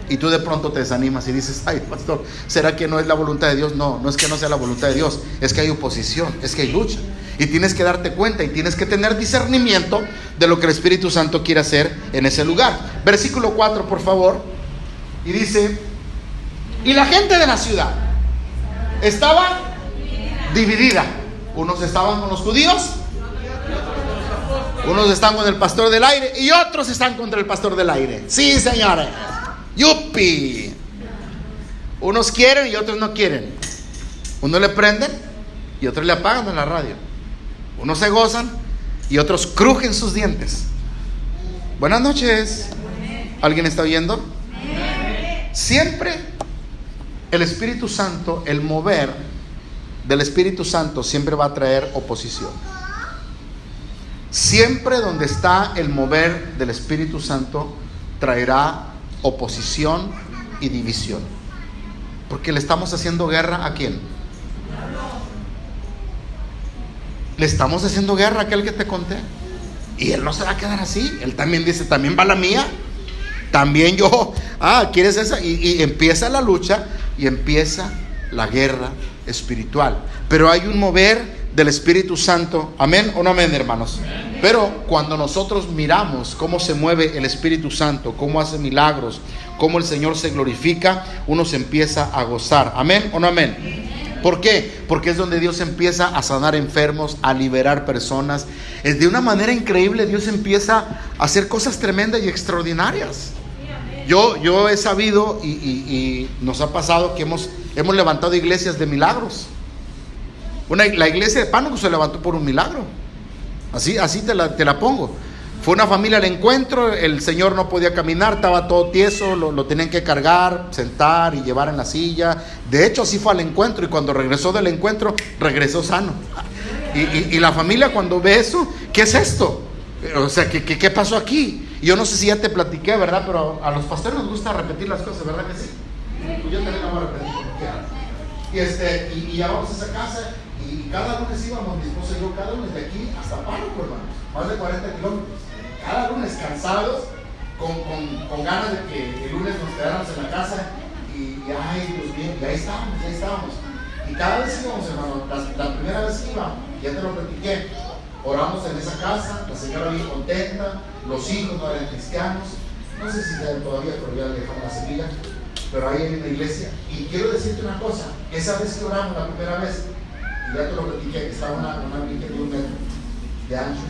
Speaker 1: Y tú de pronto te desanimas y dices, ay, pastor, ¿será que no es la voluntad de Dios? No, no es que no sea la voluntad de Dios, es que hay oposición, es que hay lucha. Y tienes que darte cuenta y tienes que tener discernimiento de lo que el Espíritu Santo quiere hacer en ese lugar. Versículo 4, por favor. Y dice, y la gente de la ciudad estaba dividida. Unos estaban con los judíos, unos están con el pastor del aire y otros están contra el pastor del aire. Sí, señores. ¡Yupi! Unos quieren y otros no quieren. Unos le prenden y otros le apagan en la radio. Unos se gozan y otros crujen sus dientes. Buenas noches. ¿Alguien está oyendo? Siempre el Espíritu Santo, el mover del Espíritu Santo siempre va a traer oposición. Siempre donde está el mover del Espíritu Santo traerá oposición y división. Porque le estamos haciendo guerra ¿a quién? Le estamos haciendo guerra a aquel que te conté. Y él no se va a quedar así. Él también dice, también va la mía. También yo. ¿Quieres esa? Y empieza la lucha y empieza la guerra espiritual. Pero hay un mover del Espíritu Santo. ¿Amén o no amén, hermanos? Amén. Pero cuando nosotros miramos cómo se mueve el Espíritu Santo, cómo hace milagros, cómo el Señor se glorifica, uno se empieza a gozar. ¿Amén o no amén? Amén. ¿Por qué? Porque es donde Dios empieza a sanar enfermos, a liberar personas. Es de una manera increíble. Dios empieza a hacer cosas tremendas y extraordinarias. Yo he sabido y nos ha pasado que hemos levantado iglesias de milagros. La iglesia de Pánuco se levantó por un milagro. Así te la pongo. Fue una familia al encuentro, el señor no podía caminar, estaba todo tieso, lo tenían que cargar, sentar y llevar en la silla. De hecho, así fue al encuentro, y cuando regresó del encuentro, regresó sano. Y la familia cuando ve eso, ¿qué es esto? O sea, ¿qué pasó aquí? Y yo no sé si ya te platiqué, ¿verdad? Pero a los pastores nos gusta repetir las cosas, ¿verdad que sí? Yo también la voy a repetir como quiera. Y ya vamos a esa casa, y cada lunes íbamos, mi esposa y yo, cada lunes de aquí hasta Pánuco, hermanos, más de 40 kilómetros. Cada lunes cansados, con ganas de que el lunes nos quedáramos en la casa y ay, Dios mío, y ahí estábamos. Y cada vez que íbamos, hermano, la primera vez que íbamos, ya te lo platiqué, oramos en esa casa, la señora bien contenta, los hijos no eran cristianos, no sé si sean todavía, pero ya le dejamos la semilla, pero ahí en la iglesia. Y quiero decirte una cosa, esa vez que oramos la primera vez, y ya te lo platiqué, que estaba una virgen de 1 metro de ancho.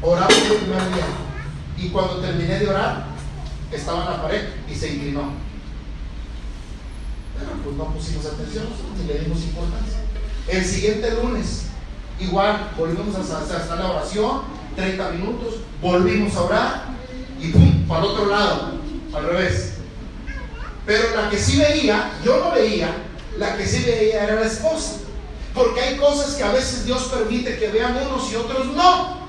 Speaker 1: Oramos el primer día, y cuando terminé de orar, estaba en la pared y se inclinó. Bueno, pues no pusimos atención ni le dimos importancia. El siguiente lunes, igual, volvimos hasta la oración, 30 minutos, volvimos a orar y ¡pum! Para el otro lado, al revés. Pero la que sí veía, yo no veía, la que sí veía era la esposa. Porque hay cosas que a veces Dios permite que vean unos y otros no.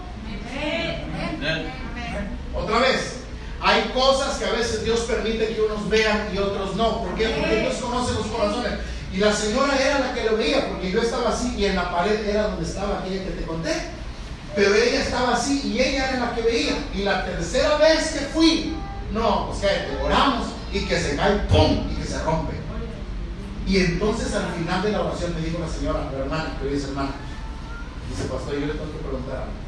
Speaker 1: Otra vez, hay cosas que a veces Dios permite que unos vean y otros no. ¿Por qué? Porque Dios conoce los corazones. Y la señora era la que lo veía, porque yo estaba así y en la pared era donde estaba aquella que te conté. Pero ella estaba así y ella era la que veía. Y la tercera vez que fui, no, pues que oramos y que se cae, ¡pum! Y que se rompe. Y entonces al final de la oración me dijo la señora, la hermana, que hoy es hermana, dice, pastor, yo le tengo que preguntar algo.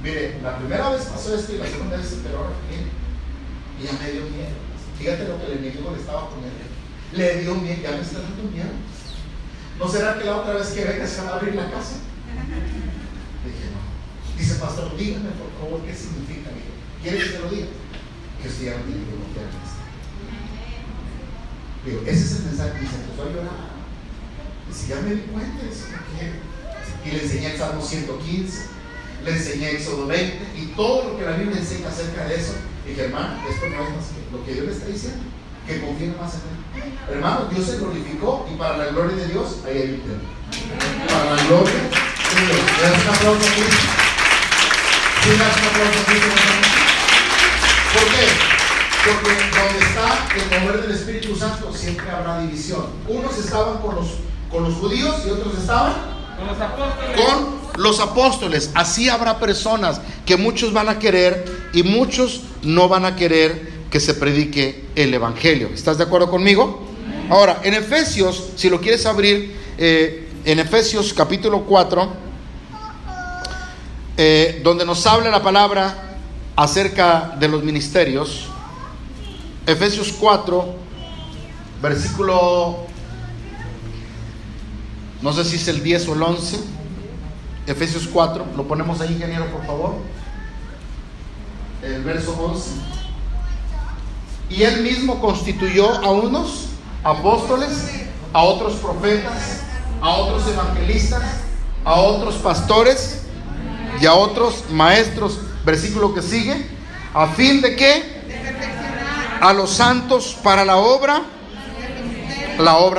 Speaker 1: Mire, la primera vez pasó esto y la segunda vez se empeoró bien. Y ya me dio miedo. Fíjate lo que el enemigo le estaba poniendo. Le dio miedo, ya me está dando miedo. ¿No será que la otra vez que venga se va a abrir la casa? Dije, no. Dice, pastor, dígame por favor qué significa. ¿Quiere que te lo diga? Que usted ya no tiene que confiar en esto. Digo, ese es el mensaje. Y se empezó a llorar. Dice, ya me di cuenta de eso. Y le enseñé el Salmo 115. Le enseñé Éxodo 20 y todo lo que la Biblia enseña acerca de eso. Y dije, hermano, esto no es más que lo que Dios le está diciendo, que confíen más en Él. Hermano, Dios se glorificó y para la gloria de Dios, ahí hay un tema. Para la gloria de Dios. ¿Le das un aplauso a Cristo? ¿Sí le das un aplauso a Cristo? ¿Por qué? Porque donde está el mover del Espíritu Santo siempre habrá división. Unos estaban con los judíos y otros estaban
Speaker 2: con los apóstoles.
Speaker 1: Con los apóstoles. Así habrá personas que muchos van a querer y muchos no van a querer que se predique el evangelio. ¿Estás de acuerdo conmigo? Ahora, en Efesios, si lo quieres abrir, en Efesios capítulo 4, donde nos habla la palabra acerca de los ministerios. Efesios 4, versículo, no sé si es el 10 o el 11. Efesios 4, lo ponemos ahí, ingeniero, por favor. El verso 11. Y él mismo constituyó a unos apóstoles, a otros profetas, a otros evangelistas, a otros pastores y a otros maestros. Versículo que sigue. ¿A fin de qué? A los santos para la obra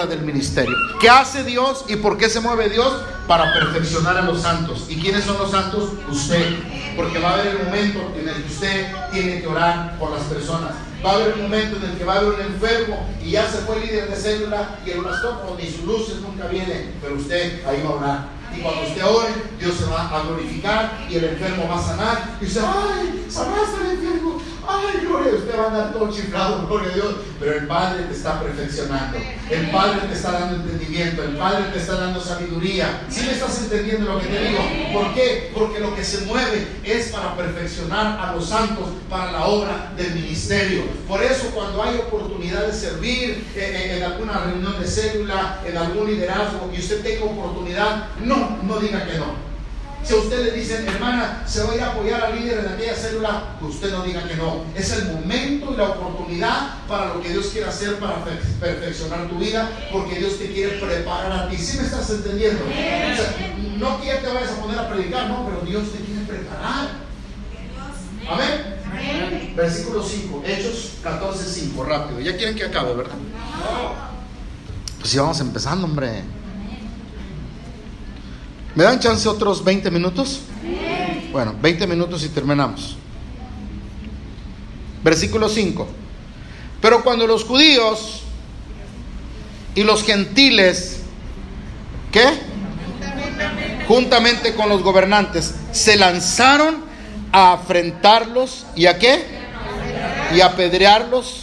Speaker 1: del ministerio. ¿Qué hace Dios y por qué se mueve Dios? Para perfeccionar a los santos. ¿Y quiénes son los santos? Usted. Porque va a haber el momento en el que usted tiene que orar por las personas. Va a haber un momento en el que va a haber un enfermo y ya se fue el líder de célula y el pastor, pues, ni sus luces nunca vienen, pero usted ahí va a orar. Y cuando usted ore, Dios se va a glorificar y el enfermo va a sanar. Y usted, ¡ay! ¡Sanaste al enfermo! ¡Ay, gloria! Usted va a andar todo chiflado, gloria a Dios. Pero el Padre te está perfeccionando. El Padre te está dando entendimiento. El Padre te está dando sabiduría. ¿Sí me estás entendiendo lo que te digo? ¿Por qué? Porque lo que se mueve es para perfeccionar a los santos para la obra del ministerio. Por eso, cuando hay oportunidad de servir en alguna reunión de célula, en algún liderazgo, y usted tenga oportunidad, no diga que no. Si a usted le dicen, hermana, se va a ir a apoyar al líder en aquella célula, usted no diga que no. Es el momento y la oportunidad para lo que Dios quiere hacer para perfeccionar tu vida, porque Dios te quiere preparar a ti. ¿Sí me estás entendiendo? O sea, no que ya te vayas a poner a predicar, no, pero Dios te quiere preparar. Amén. Amén. Versículo 5, Hechos 14:5, rápido. Ya quieren que acabe, ¿verdad? Pues sí, vamos empezando, hombre. ¿Me dan chance otros 20 minutos? Sí. Bueno, 20 minutos y terminamos. Versículo 5. Pero cuando los judíos y los gentiles, ¿qué? Juntamente con los gobernantes, se lanzaron a afrentarlos, ¿y a qué? Y a apedrearlos.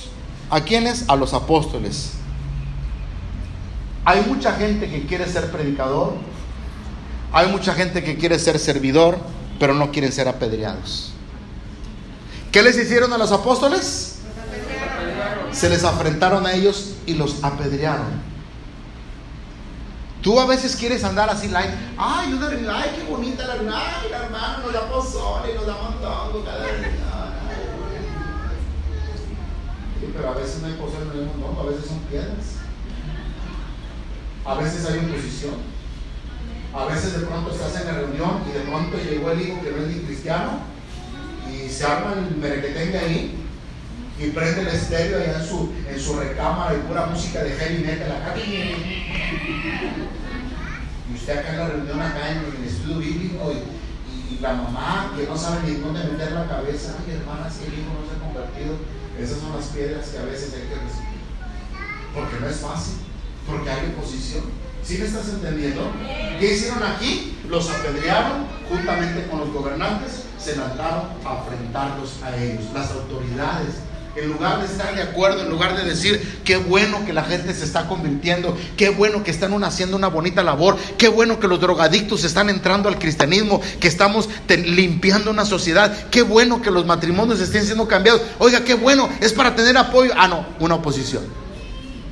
Speaker 1: ¿A quiénes? A los apóstoles. Hay mucha gente que quiere ser predicador, hay mucha gente que quiere ser servidor, pero no quieren ser apedreados. ¿Qué les hicieron a los apóstoles? Se les afrentaron a ellos y los apedrearon. Tú a veces quieres andar así, ay, qué bonita la reunión, ay, la hermana nos da pozole y nos da montón cada reunión. Sí, pero a veces no hay pozole, no hay montón, a veces son piedras. A veces hay oposición. A veces de pronto estás en la reunión y de pronto llegó el hijo que no es ni cristiano y se arma el merequetengue ahí y prende el estéreo allá en su recámara y pura música de heavy metal acá. Y usted acá en la reunión, acá en el estudio bíblico y la mamá que no sabe ni dónde meter la cabeza. Ay, hermana, si el hijo no se ha convertido. Esas son las piedras que a veces hay que recibir. Porque no es fácil, porque hay oposición. ¿Sí me estás entendiendo? ¿Qué hicieron aquí? Los apedrearon juntamente con los gobernantes, se lanzaron a enfrentarlos a ellos, las autoridades. En lugar de estar de acuerdo, en lugar de decir qué bueno que la gente se está convirtiendo, qué bueno que están haciendo una bonita labor, qué bueno que los drogadictos están entrando al cristianismo, que estamos limpiando una sociedad, qué bueno que los matrimonios estén siendo cambiados. Oiga, qué bueno, es para tener apoyo. Ah, no, una oposición.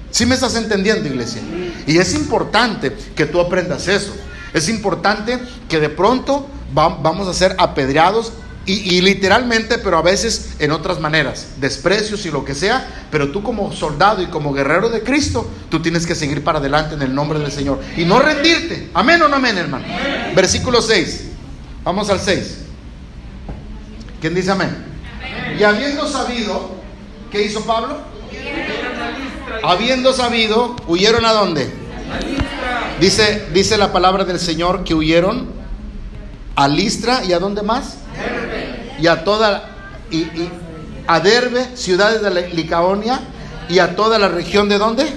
Speaker 1: ¿Sí me estás entendiendo, iglesia? Y es importante que tú aprendas eso. Es importante que de pronto vamos a ser apedreados y literalmente, pero a veces en otras maneras, desprecios y lo que sea, pero tú como soldado y como guerrero de Cristo, tú tienes que seguir para adelante en el nombre del Señor y no rendirte. ¿Amén o no amén, hermano? Versículo 6. Vamos al 6. ¿Quién dice amén? Y habiendo sabido, ¿qué hizo Pablo? Habiendo sabido, ¿huyeron a dónde? Dice la palabra del Señor que huyeron a Listra y a dónde más? Y a toda a Derbe, ciudades de Licaonia, y a toda la región de ¿dónde?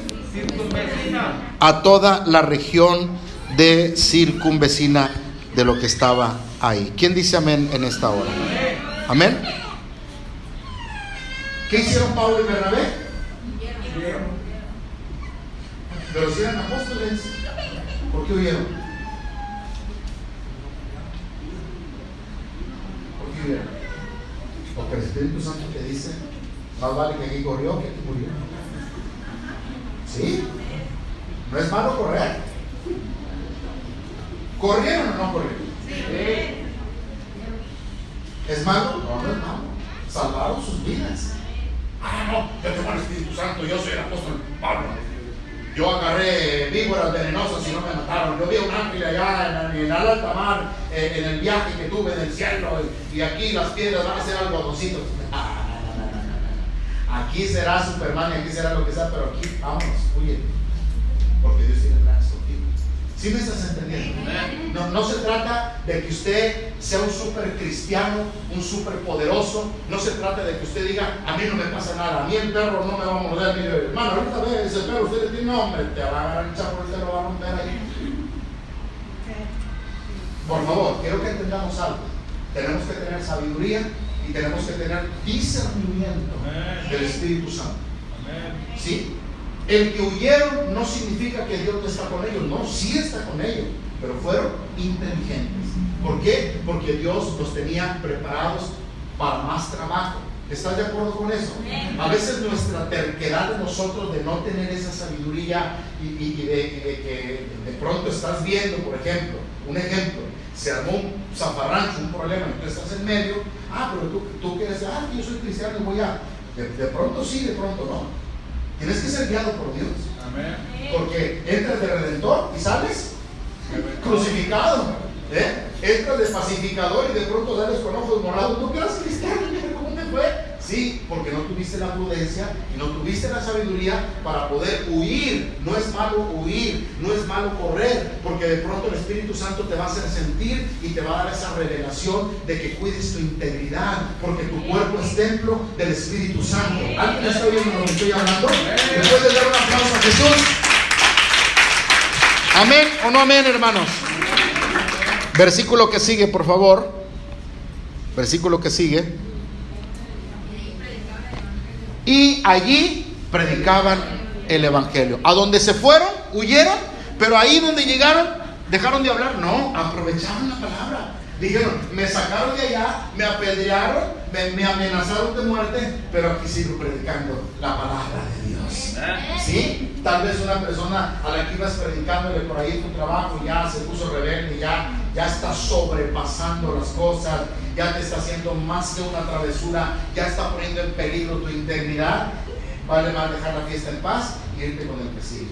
Speaker 1: A toda la región de circunvecina de lo que estaba ahí. ¿Quién dice amén en esta hora? Amén. ¿Qué hicieron Pablo y Bernabé? Pero si eran apóstoles, ¿por qué huyeron? ¿Por qué huyeron? Porque el Espíritu Santo te dice, más vale que aquí corrió que aquí murió. ¿Sí? ¿No es malo correr? ¿Corrieron o no corrieron? Sí. ¿Es malo? No, no es malo. Salvaron sus vidas. Ah, no, yo tengo el Espíritu Santo, yo soy el apóstol Pablo. Yo agarré víboras venenosas y no me mataron. Yo vi a un ángel allá en el alta mar, en el viaje que tuve en el cielo, y aquí las piedras van a ser algodoncitos. Aquí será Superman y aquí será lo que sea, pero aquí, vámonos, huye. Porque Dios tiene planes contigo. ¿Sí me estás entendiendo? No se trata de que usted sea un super cristiano, un super poderoso. No se trata de que usted diga, a mí no me pasa nada, a mí el perro no me va a morder. Mire, hermano, ahorita ve ese perro, usted le tiene nombre, te va a agarrar el chavo y te lo va a romper ahí. Por favor, quiero que entendamos algo. Tenemos que tener sabiduría y tenemos que tener discernimiento del Espíritu Santo. ¿Sí? El que huyeron no significa que Dios no está con ellos. No, sí está con ellos, pero fueron inteligentes. ¿Por qué? Porque Dios los tenía preparados para más trabajo. ¿Estás de acuerdo con eso? A veces nuestra terquedad de nosotros de no tener esa sabiduría y de que de pronto estás viendo, por ejemplo, un ejemplo, se armó un zafarrancho, un problema, y tú estás en medio. Pero tú quieres, yo soy cristiano y voy a... De pronto sí, de pronto no. Tienes que ser guiado por Dios. Amén. Porque entras de redentor y sales crucificado. Entras de pacificador y de pronto sales con ojos morados. ¿Tú qué eras cristiano? ¿Cómo te fue? Sí, porque no tuviste la prudencia y no tuviste la sabiduría para poder huir. No es malo huir, no es malo correr, porque de pronto el Espíritu Santo te va a hacer sentir y te va a dar esa revelación de que cuides tu integridad, porque tu cuerpo es templo del Espíritu Santo. ¿Alguien está oyendo lo que estoy hablando? ¿Me puedes dar un aplauso a Jesús? ¿Amén o no amén, hermanos? Versículo que sigue, por favor. Versículo que sigue. Y allí predicaban el evangelio. A donde se fueron, huyeron, pero ahí donde llegaron, dejaron de hablar. No, aprovecharon la palabra. Dijeron, me sacaron de allá, me apedrearon, me amenazaron de muerte, pero aquí sigo predicando la palabra de Dios. ¿Sí? Tal vez una persona a la que ibas predicándole por ahí en tu trabajo ya se puso rebelde, ya está sobrepasando las cosas, ya te está haciendo más que una travesura, ya está poniendo en peligro tu integridad. Vale más dejar la fiesta en paz y irte con el que sigue.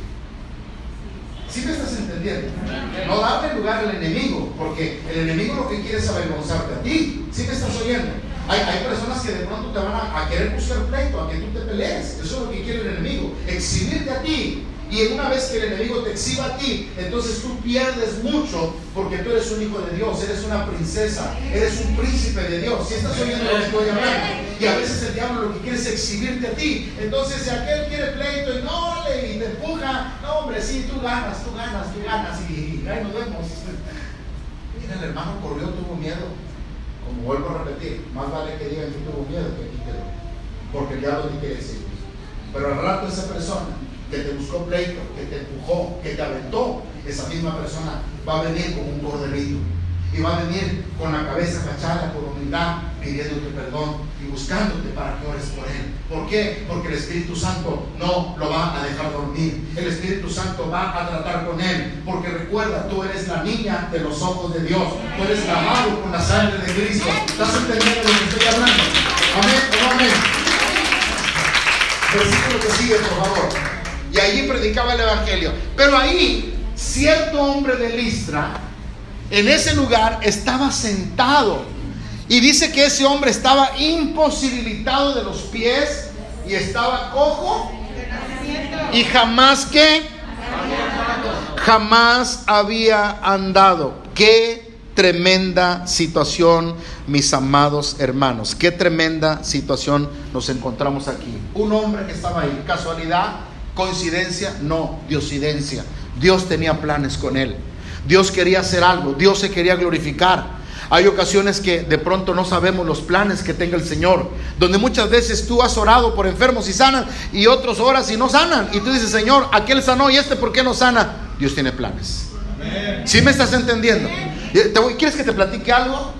Speaker 1: ¿Sí me estás entendiendo? No darle lugar al enemigo, porque el enemigo lo que quiere es avergonzarte a ti. ¿Sí me estás oyendo? Hay personas que de pronto te van a querer buscar pleito, a que tú te pelees. Eso es lo que quiere el enemigo, exhibirte a ti. Y una vez que el enemigo te exhiba a ti, entonces tú pierdes mucho, porque tú eres un hijo de Dios, eres una princesa, eres un príncipe de Dios. ¿Sí estás oyendo lo que estoy hablando? Y a veces el diablo lo que quiere es exhibirte a ti. Entonces si aquel quiere pleito y no, órale, y te empuja, no hombre, sí, tú ganas, y ahí nos vemos. Mira, el hermano corrió, tuvo miedo. Como vuelvo a repetir, más vale que digan que tuvo miedo que aquí quedó, porque el diablo te quiere decir. Pero al rato esa persona que te buscó pleito, que te empujó, que te aventó, esa misma persona va a venir como un corderito y va a venir con la cabeza agachada por humildad, pidiéndote perdón y buscándote para que ores por él. ¿Por qué? Porque el Espíritu Santo no lo va a dejar dormir. El Espíritu Santo va a tratar con él, porque recuerda, tú eres la niña de los ojos de Dios, tú eres lavado con la sangre de Cristo. ¿Estás entendiendo de lo que estoy hablando? Amén o amén. Versículo que sigue, por favor. Y allí predicaba el evangelio. Pero ahí, cierto hombre de Listra, en ese lugar estaba sentado. Y dice que ese hombre estaba imposibilitado de los pies y estaba cojo. Y jamás había andado. Qué tremenda situación, mis amados hermanos. Qué tremenda situación nos encontramos aquí. Un hombre que estaba ahí. ¿Casualidad? ¿Coincidencia? No, diosidencia. Dios tenía planes con él. Dios quería hacer algo. Dios se quería glorificar. Hay ocasiones que de pronto no sabemos los planes que tenga el Señor, donde muchas veces tú has orado por enfermos y sanan, y otros oras y no sanan, y tú dices, Señor, aquel sanó y ¿por qué no sana? Dios tiene planes. ¿Sí me estás entendiendo? ¿Quieres que te platique algo?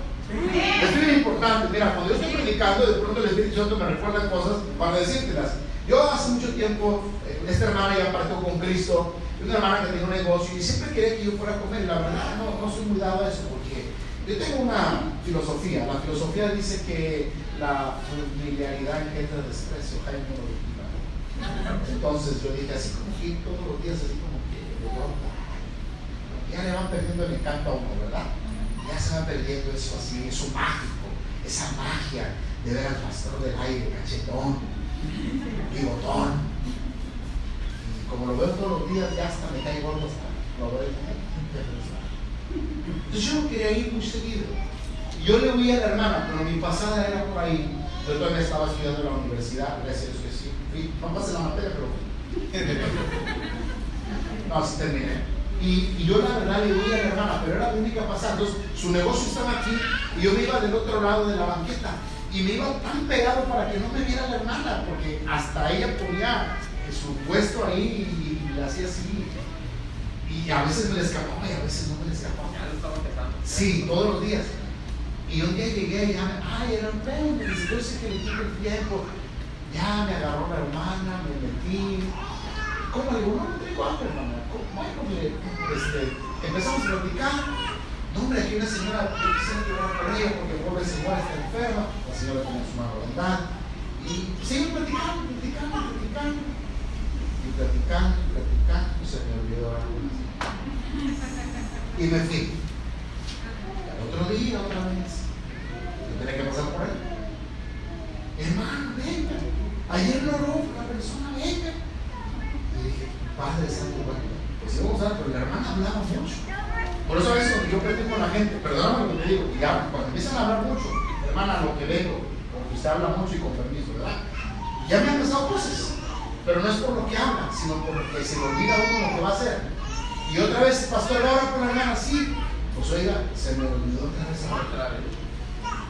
Speaker 1: Es bien importante. Mira, cuando yo estoy predicando, de pronto el Espíritu Santo me recuerda cosas para decírtelas. Yo hace mucho tiempo, esta hermana ya partió con Cristo, una hermana que tenía un negocio y siempre quería que yo fuera a comer, y la verdad no soy muy dado a eso, porque yo tengo una filosofía. La filosofía dice que la familiaridad engendra desprecio. Jaime lo dijo. Entonces yo dije así como que todos los días, así como que ya le van perdiendo el encanto a uno, ¿verdad? Ya se va perdiendo eso así, eso mágico, esa magia de ver al pastor del aire, cachetón, bigotón. Y como lo veo todos los días, ya hasta me cae gordo, hasta lo veo. Entonces yo no quería ir muy seguido. Yo le oí a la hermana, pero mi pasada era por ahí. Yo todavía estaba estudiando en la universidad, gracias a Dios que sí. No pasé la materia, pero no, sí terminé. Y yo la verdad le oí a la hermana, pero era la única pasada. Entonces su negocio estaba aquí y yo me iba del otro lado de la banqueta. Y me iba tan pegado para que no me viera la hermana, porque hasta ella ponía su puesto ahí y le hacía así. Y a veces me le escapaba y a veces no me le escapaba.
Speaker 2: Ya lo estaba empezando.
Speaker 1: Sí, todos los días. Y un día llegué y ya, hermano, me dice, yo sé que le quito el tiempo. Ya me agarró la hermana, me metí. ¿Cómo? Le digo, no tengo hambre, hermana. Bueno, mire, empezamos a platicar. No, hombre, aquí una señora, yo quisiera que fuera por ella porque pobre señora está enferma. La señora tenía su mano vendada. Y seguimos platicando. Y platicando, se me olvidó algo. Y me fui. Al otro día, otra vez, yo tenía que pasar por ahí. Hermano, venga. Ayer no oró la persona, venga. Y dije, Padre Santo, bueno, pues íbamos a ver, pero la hermana hablaba mucho. Por eso a veces cuando yo platico con la gente, perdóname lo que te digo, y ya, cuando empiezan a hablar mucho, hermana, lo que vengo, porque usted habla mucho y con permiso, ¿verdad? Ya me han pasado cosas, pero no es por lo que habla, sino por lo que se le olvida a uno lo que va a hacer. Y otra vez, pastor, ahora con la hermana, sí. Pues oiga, se me olvidó otra vez.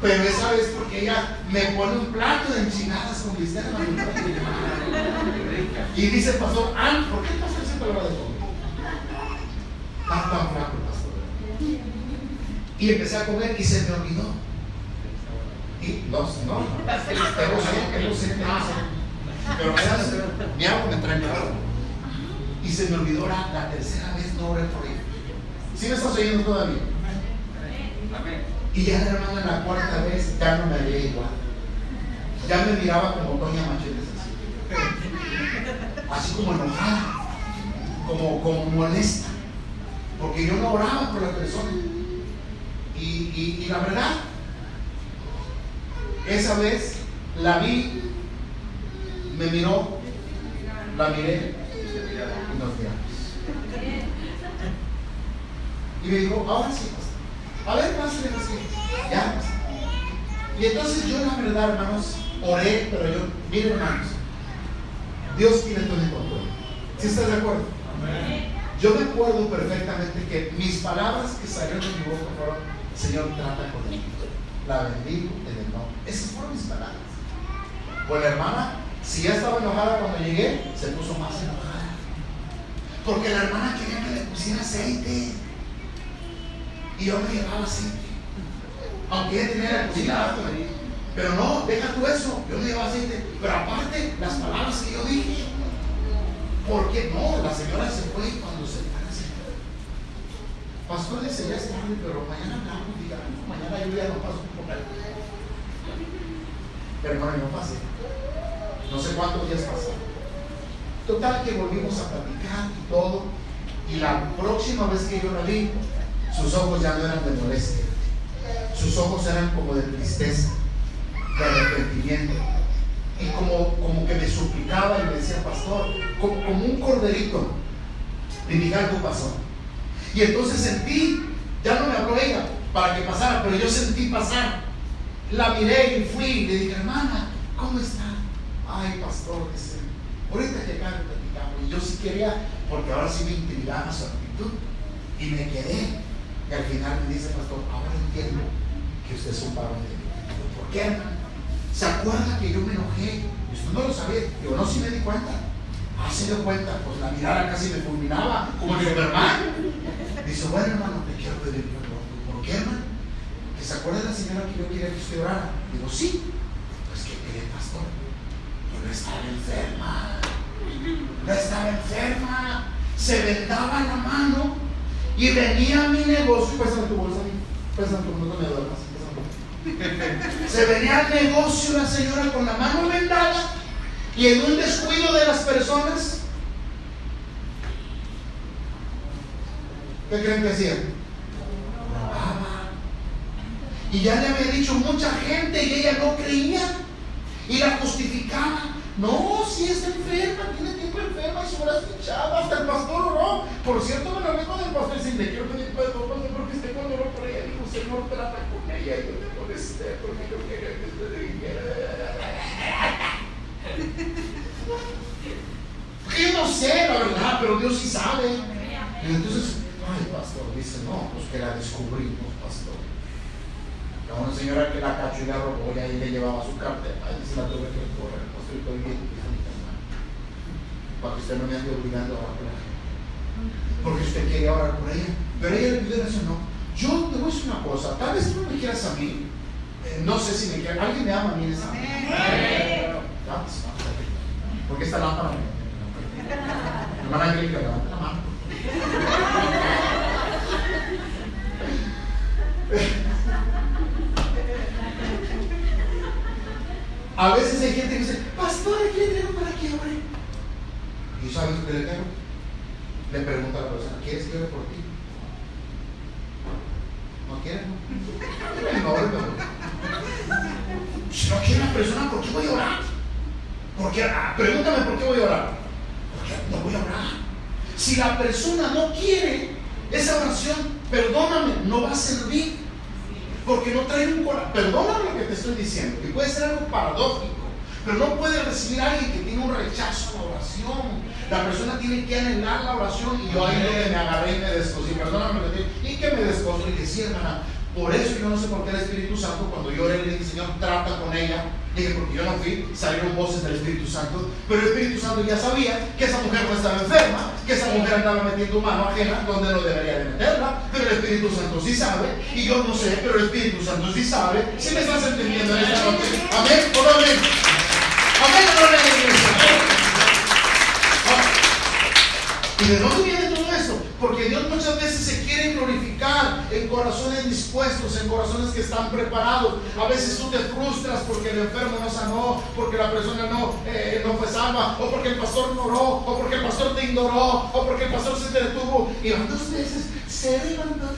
Speaker 1: Pero esa vez porque ella me pone un plato de enchiladas con bistec, hermano. Y dice el pastor, ¿por qué el pastor siempre habla de comer? Tan flaco el pastor. Y empecé a comer y se me olvidó. Y no, tengo sed. Pero mi agua me trae calor. Y se me olvidó la tercera vez, no oré por ella. ¿Sí me estás oyendo todavía? Y ya la hermana la cuarta vez ya no me veía igual. Ya me miraba como Toña Machetes así como enojada, como molesta, porque yo no oraba por la persona. Y la verdad, esa vez la vi, me miró, la miré y nos miramos. Y me dijo, ahora sí, a ver, pásale así. Ya. Y entonces yo, la verdad, hermanos, oré, pero yo, miren, hermanos, Dios tiene todo en control. ¿Sí estás de acuerdo? Amén. Yo me acuerdo perfectamente que mis palabras que salieron de mi boca fueron: Señor, trata con él. La bendigo en el nombre. Esas fueron mis palabras. Pues la hermana, si ya estaba enojada cuando llegué, se puso más enojada. Porque la hermana quería que le pusiera aceite. Y yo me llevaba aceite. Aunque ella tenía la cocina, pero no, deja tú eso. Yo me llevaba aceite. Pero aparte, las palabras que yo dije. ¿Por qué no? La señora se fue y cuando se fue, pastor, dice, ya está, pero mañana hablamos, diga, mañana yo ya no paso por ahí. Pero hermano, no pasé. No sé cuántos días pasaron. Total que volvimos a platicar y todo. Y la próxima vez que yo la vi, sus ojos ya no eran de molestia. Sus ojos eran como de tristeza, de arrepentimiento. Y como que me suplicaba y me decía, pastor, como un corderito. Y dije, algo pasó. Y entonces sentí, ya no me habló ella para que pasara, pero yo sentí pasar. La miré y fui y le dije, hermana, ¿cómo está? Ay, pastor, dice, ahorita que acá platicamos. Y yo sí quería, porque ahora sí me intrigaba su actitud. Y me quedé. Y al final me dice, pastor, ahora entiendo que usted es un varón de Dios. ¿Por qué, hermano? ¿Se acuerda que yo me enojé? Y usted no lo sabía. Yo no, sí me di cuenta. Se dio cuenta, pues la mirada casi me fulminaba, como el Superman. Dice, bueno, hermano, te quiero pedir perdón. ¿Por qué, hermano? ¿Que se acuerda de la señora que yo quería que usted orara? Digo, sí. Pues, ¿qué cree, pastor? Yo no estaba enferma. No estaba enferma. Se vendaba la mano y venía a mi negocio. Pésame tu bolsa, pésame tu bolsa, no me duermas. Se venía al negocio la señora con la mano vendada y en un descuido de las personas, ¿qué creen que hacía? Robaba. Y ya le había dicho mucha gente y ella no creía y la justificaba. No, si está enferma, tiene tiempo enferma y se hubiera escuchado, hasta el pastor oró. Por cierto, me lo mismo del pastor, si le quiero pedir perdón, porque usted cuando oró por ella dijo, Señor, trata con ella y yo te molesté porque yo quería que usted dijera. Yo no sé, la verdad, pero Dios sí sabe. Y entonces, ay, pastor, dice, no, pues que la descubrimos, pastor. A una señora que la cachó y la robó y ahí le llevaba su cartera y se la tuve que correr. Pastor, estoy bien, para que usted no me ande obligando a orar por ella, porque usted quería orar por ella, pero ella le pidió eso. No, yo te voy a decir una cosa, tal vez tú no me quieras a mí, no sé si me quieras, alguien me ama a mí en esa manera, porque esta lámpara hermana Angélica, levanta la mano. A veces hay gente que dice, pastor, ¿qué le tengo para que ore? ¿Y sabes qué le tengo? Le pregunta a la persona, ¿quieres que ore por ti? ¿No quieres? Si no quiere la persona, ¿por qué voy a orar? Pregúntame por qué voy a orar. Porque no voy a orar. Si la persona no quiere esa oración, perdóname, no va a servir. Porque no trae un corazón. Perdóname lo que te estoy diciendo, que puede ser algo paradójico, pero no puede recibir a alguien que tiene un rechazo a la oración. La persona tiene que anhelar la oración. Y yo ahí me agarré y me descosí. Perdóname lo que te digo. ¿Y qué me descosí? Y dije, sí, hermana, Por eso yo no sé por qué el Espíritu Santo, cuando yo oré, le dije, Señor, trata con ella. Dije, porque yo no fui, salieron voces del Espíritu Santo. Pero el Espíritu Santo ya sabía que esa mujer no estaba enferma, que esa mujer andaba metiendo mano ajena donde no debería de meterla. Pero el Espíritu Santo sí sabe, y yo no sé, pero el Espíritu Santo sí sabe. ¿Sí me estás entendiendo en esta noche? Amén o no amén. Amén o no amén, iglesia. ¿Y de dónde viene todo eso? Porque Dios muchas veces se quiere glorificar en corazones dispuestos, en corazones que están preparados. A veces tú te frustras porque el enfermo no sanó, porque la persona no fue salva, o porque el pastor no oró, o porque el pastor te ignoró, o porque el pastor se te detuvo. Y van 2 veces, se levantó.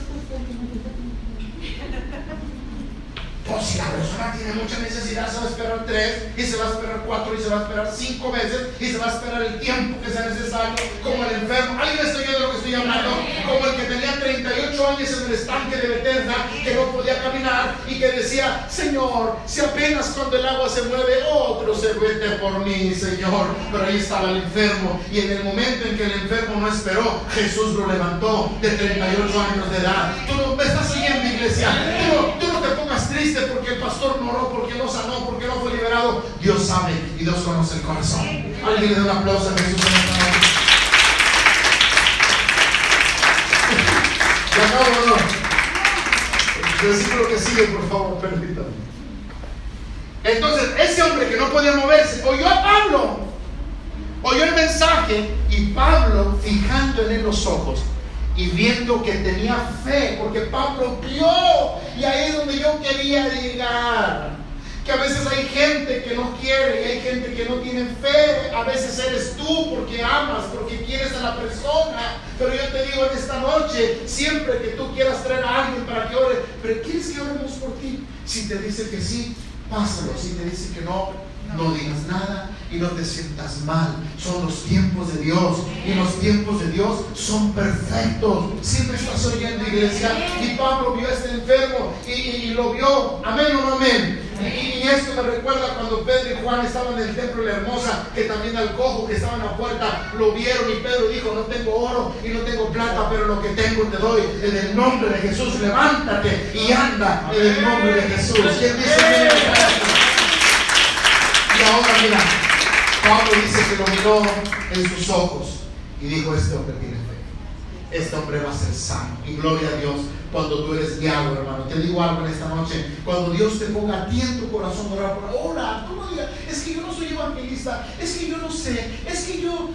Speaker 1: Pues si la persona tiene mucha necesidad, se va a esperar 3, y se va a esperar 4, y se va a esperar 5 veces, y se va a esperar el tiempo que sea necesario, como el enfermo. ¿Alguien está oyendo de lo que estoy hablando? Como el que tenía 38 años en el estanque de Bethesda, que no podía caminar, y que decía, Señor, si apenas cuando el agua se mueve, otro se mete por mí, Señor. Pero ahí estaba el enfermo, y en el momento en que el enfermo no esperó, Jesús lo levantó de 38 años de edad. Tú no me estás oyendo, iglesia. Tú no te pongas triste porque el pastor no oró, porque no sanó, porque no fue liberado. Dios sabe y Dios conoce el corazón. Alguien le da un aplauso a Jesús en esta noche. ¿Ya acabo o no? El versículo que sigue, por favor, permítame. Entonces, ese hombre que no podía moverse oyó a Pablo, oyó el mensaje, y Pablo, fijando en él los ojos y viendo que tenía fe, porque Pablo vio, y ahí es donde yo quería llegar, que a veces hay gente que no quiere, y hay gente que no tiene fe. A veces eres tú porque amas, porque quieres a la persona, pero yo te digo en esta noche, siempre que tú quieras traer a alguien para que ore, pero ¿quieres que oremos por ti? Si te dice que sí, pásalo. Si te dice que no, no digas nada y no te sientas mal. Son los tiempos de Dios, y los tiempos de Dios son perfectos. Siempre estás oyendo, iglesia. Y Pablo vio a este enfermo y lo vio. Amén o no amén. Y esto me recuerda cuando Pedro y Juan estaban en el templo de la Hermosa, que también al cojo que estaba en la puerta lo vieron, y Pedro dijo, no tengo oro y no tengo plata, pero lo que tengo te doy. En el nombre de Jesús, levántate y anda en el nombre de Jesús. ¿Quién dice amén? Y ahora mira, Pablo dice que lo miró en sus ojos y dijo, este hombre tiene fe, este hombre va a ser sano. Y gloria a Dios cuando tú eres guiado, hermano. Te digo algo en esta noche, cuando Dios te ponga a ti en tu corazón orar por ahora, tú no digas, es que yo no soy evangelista, es que yo no sé, es que yo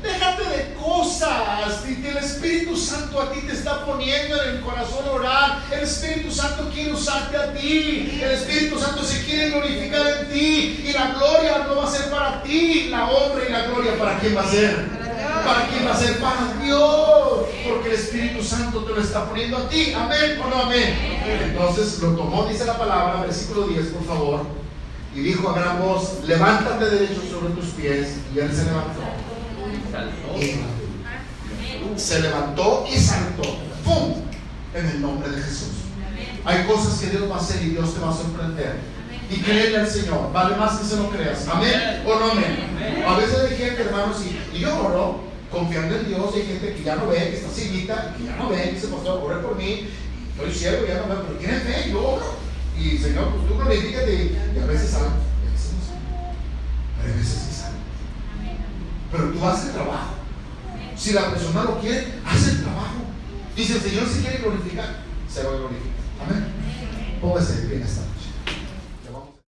Speaker 1: déjate de cosas. Y el Espíritu Santo a ti te está poniendo en el corazón orar. El Espíritu Santo quiere usarte a ti. El Espíritu Santo se quiere glorificar en ti, y la gloria no va a ser para ti, la honra y la gloria, ¿para quién va a ser? ¿Para quién va a ser? Para Dios, porque el Espíritu Santo te lo está poniendo a ti. Amén o no amén. Entonces lo tomó, dice la palabra, versículo 10, por favor, y dijo a gran voz, levántate derecho sobre tus pies. Y él se levantó. Se levantó y saltó. ¡Pum! En el nombre de Jesús. Hay cosas que Dios va a hacer y Dios te va a sorprender. Y créele al Señor, vale más que se lo creas. Amén o no amén. A veces hay gente, hermanos, y yo oro confiando en Dios. Y hay gente que ya no ve, que está cieguita, que ya no ve, y dice, pastor, ore por mí. Y estoy ciego, ya no veo, pero tiene fe, yo oro. Y Señor, pues tú glorifícate. Y a veces sale, y a veces no sale, pero a veces sí sale. Pero tú haces el trabajo. Si la persona lo quiere, haz el trabajo. Y si el Señor se quiere glorificar, se va a glorificar. Amén. Póngase de pie en esta noche.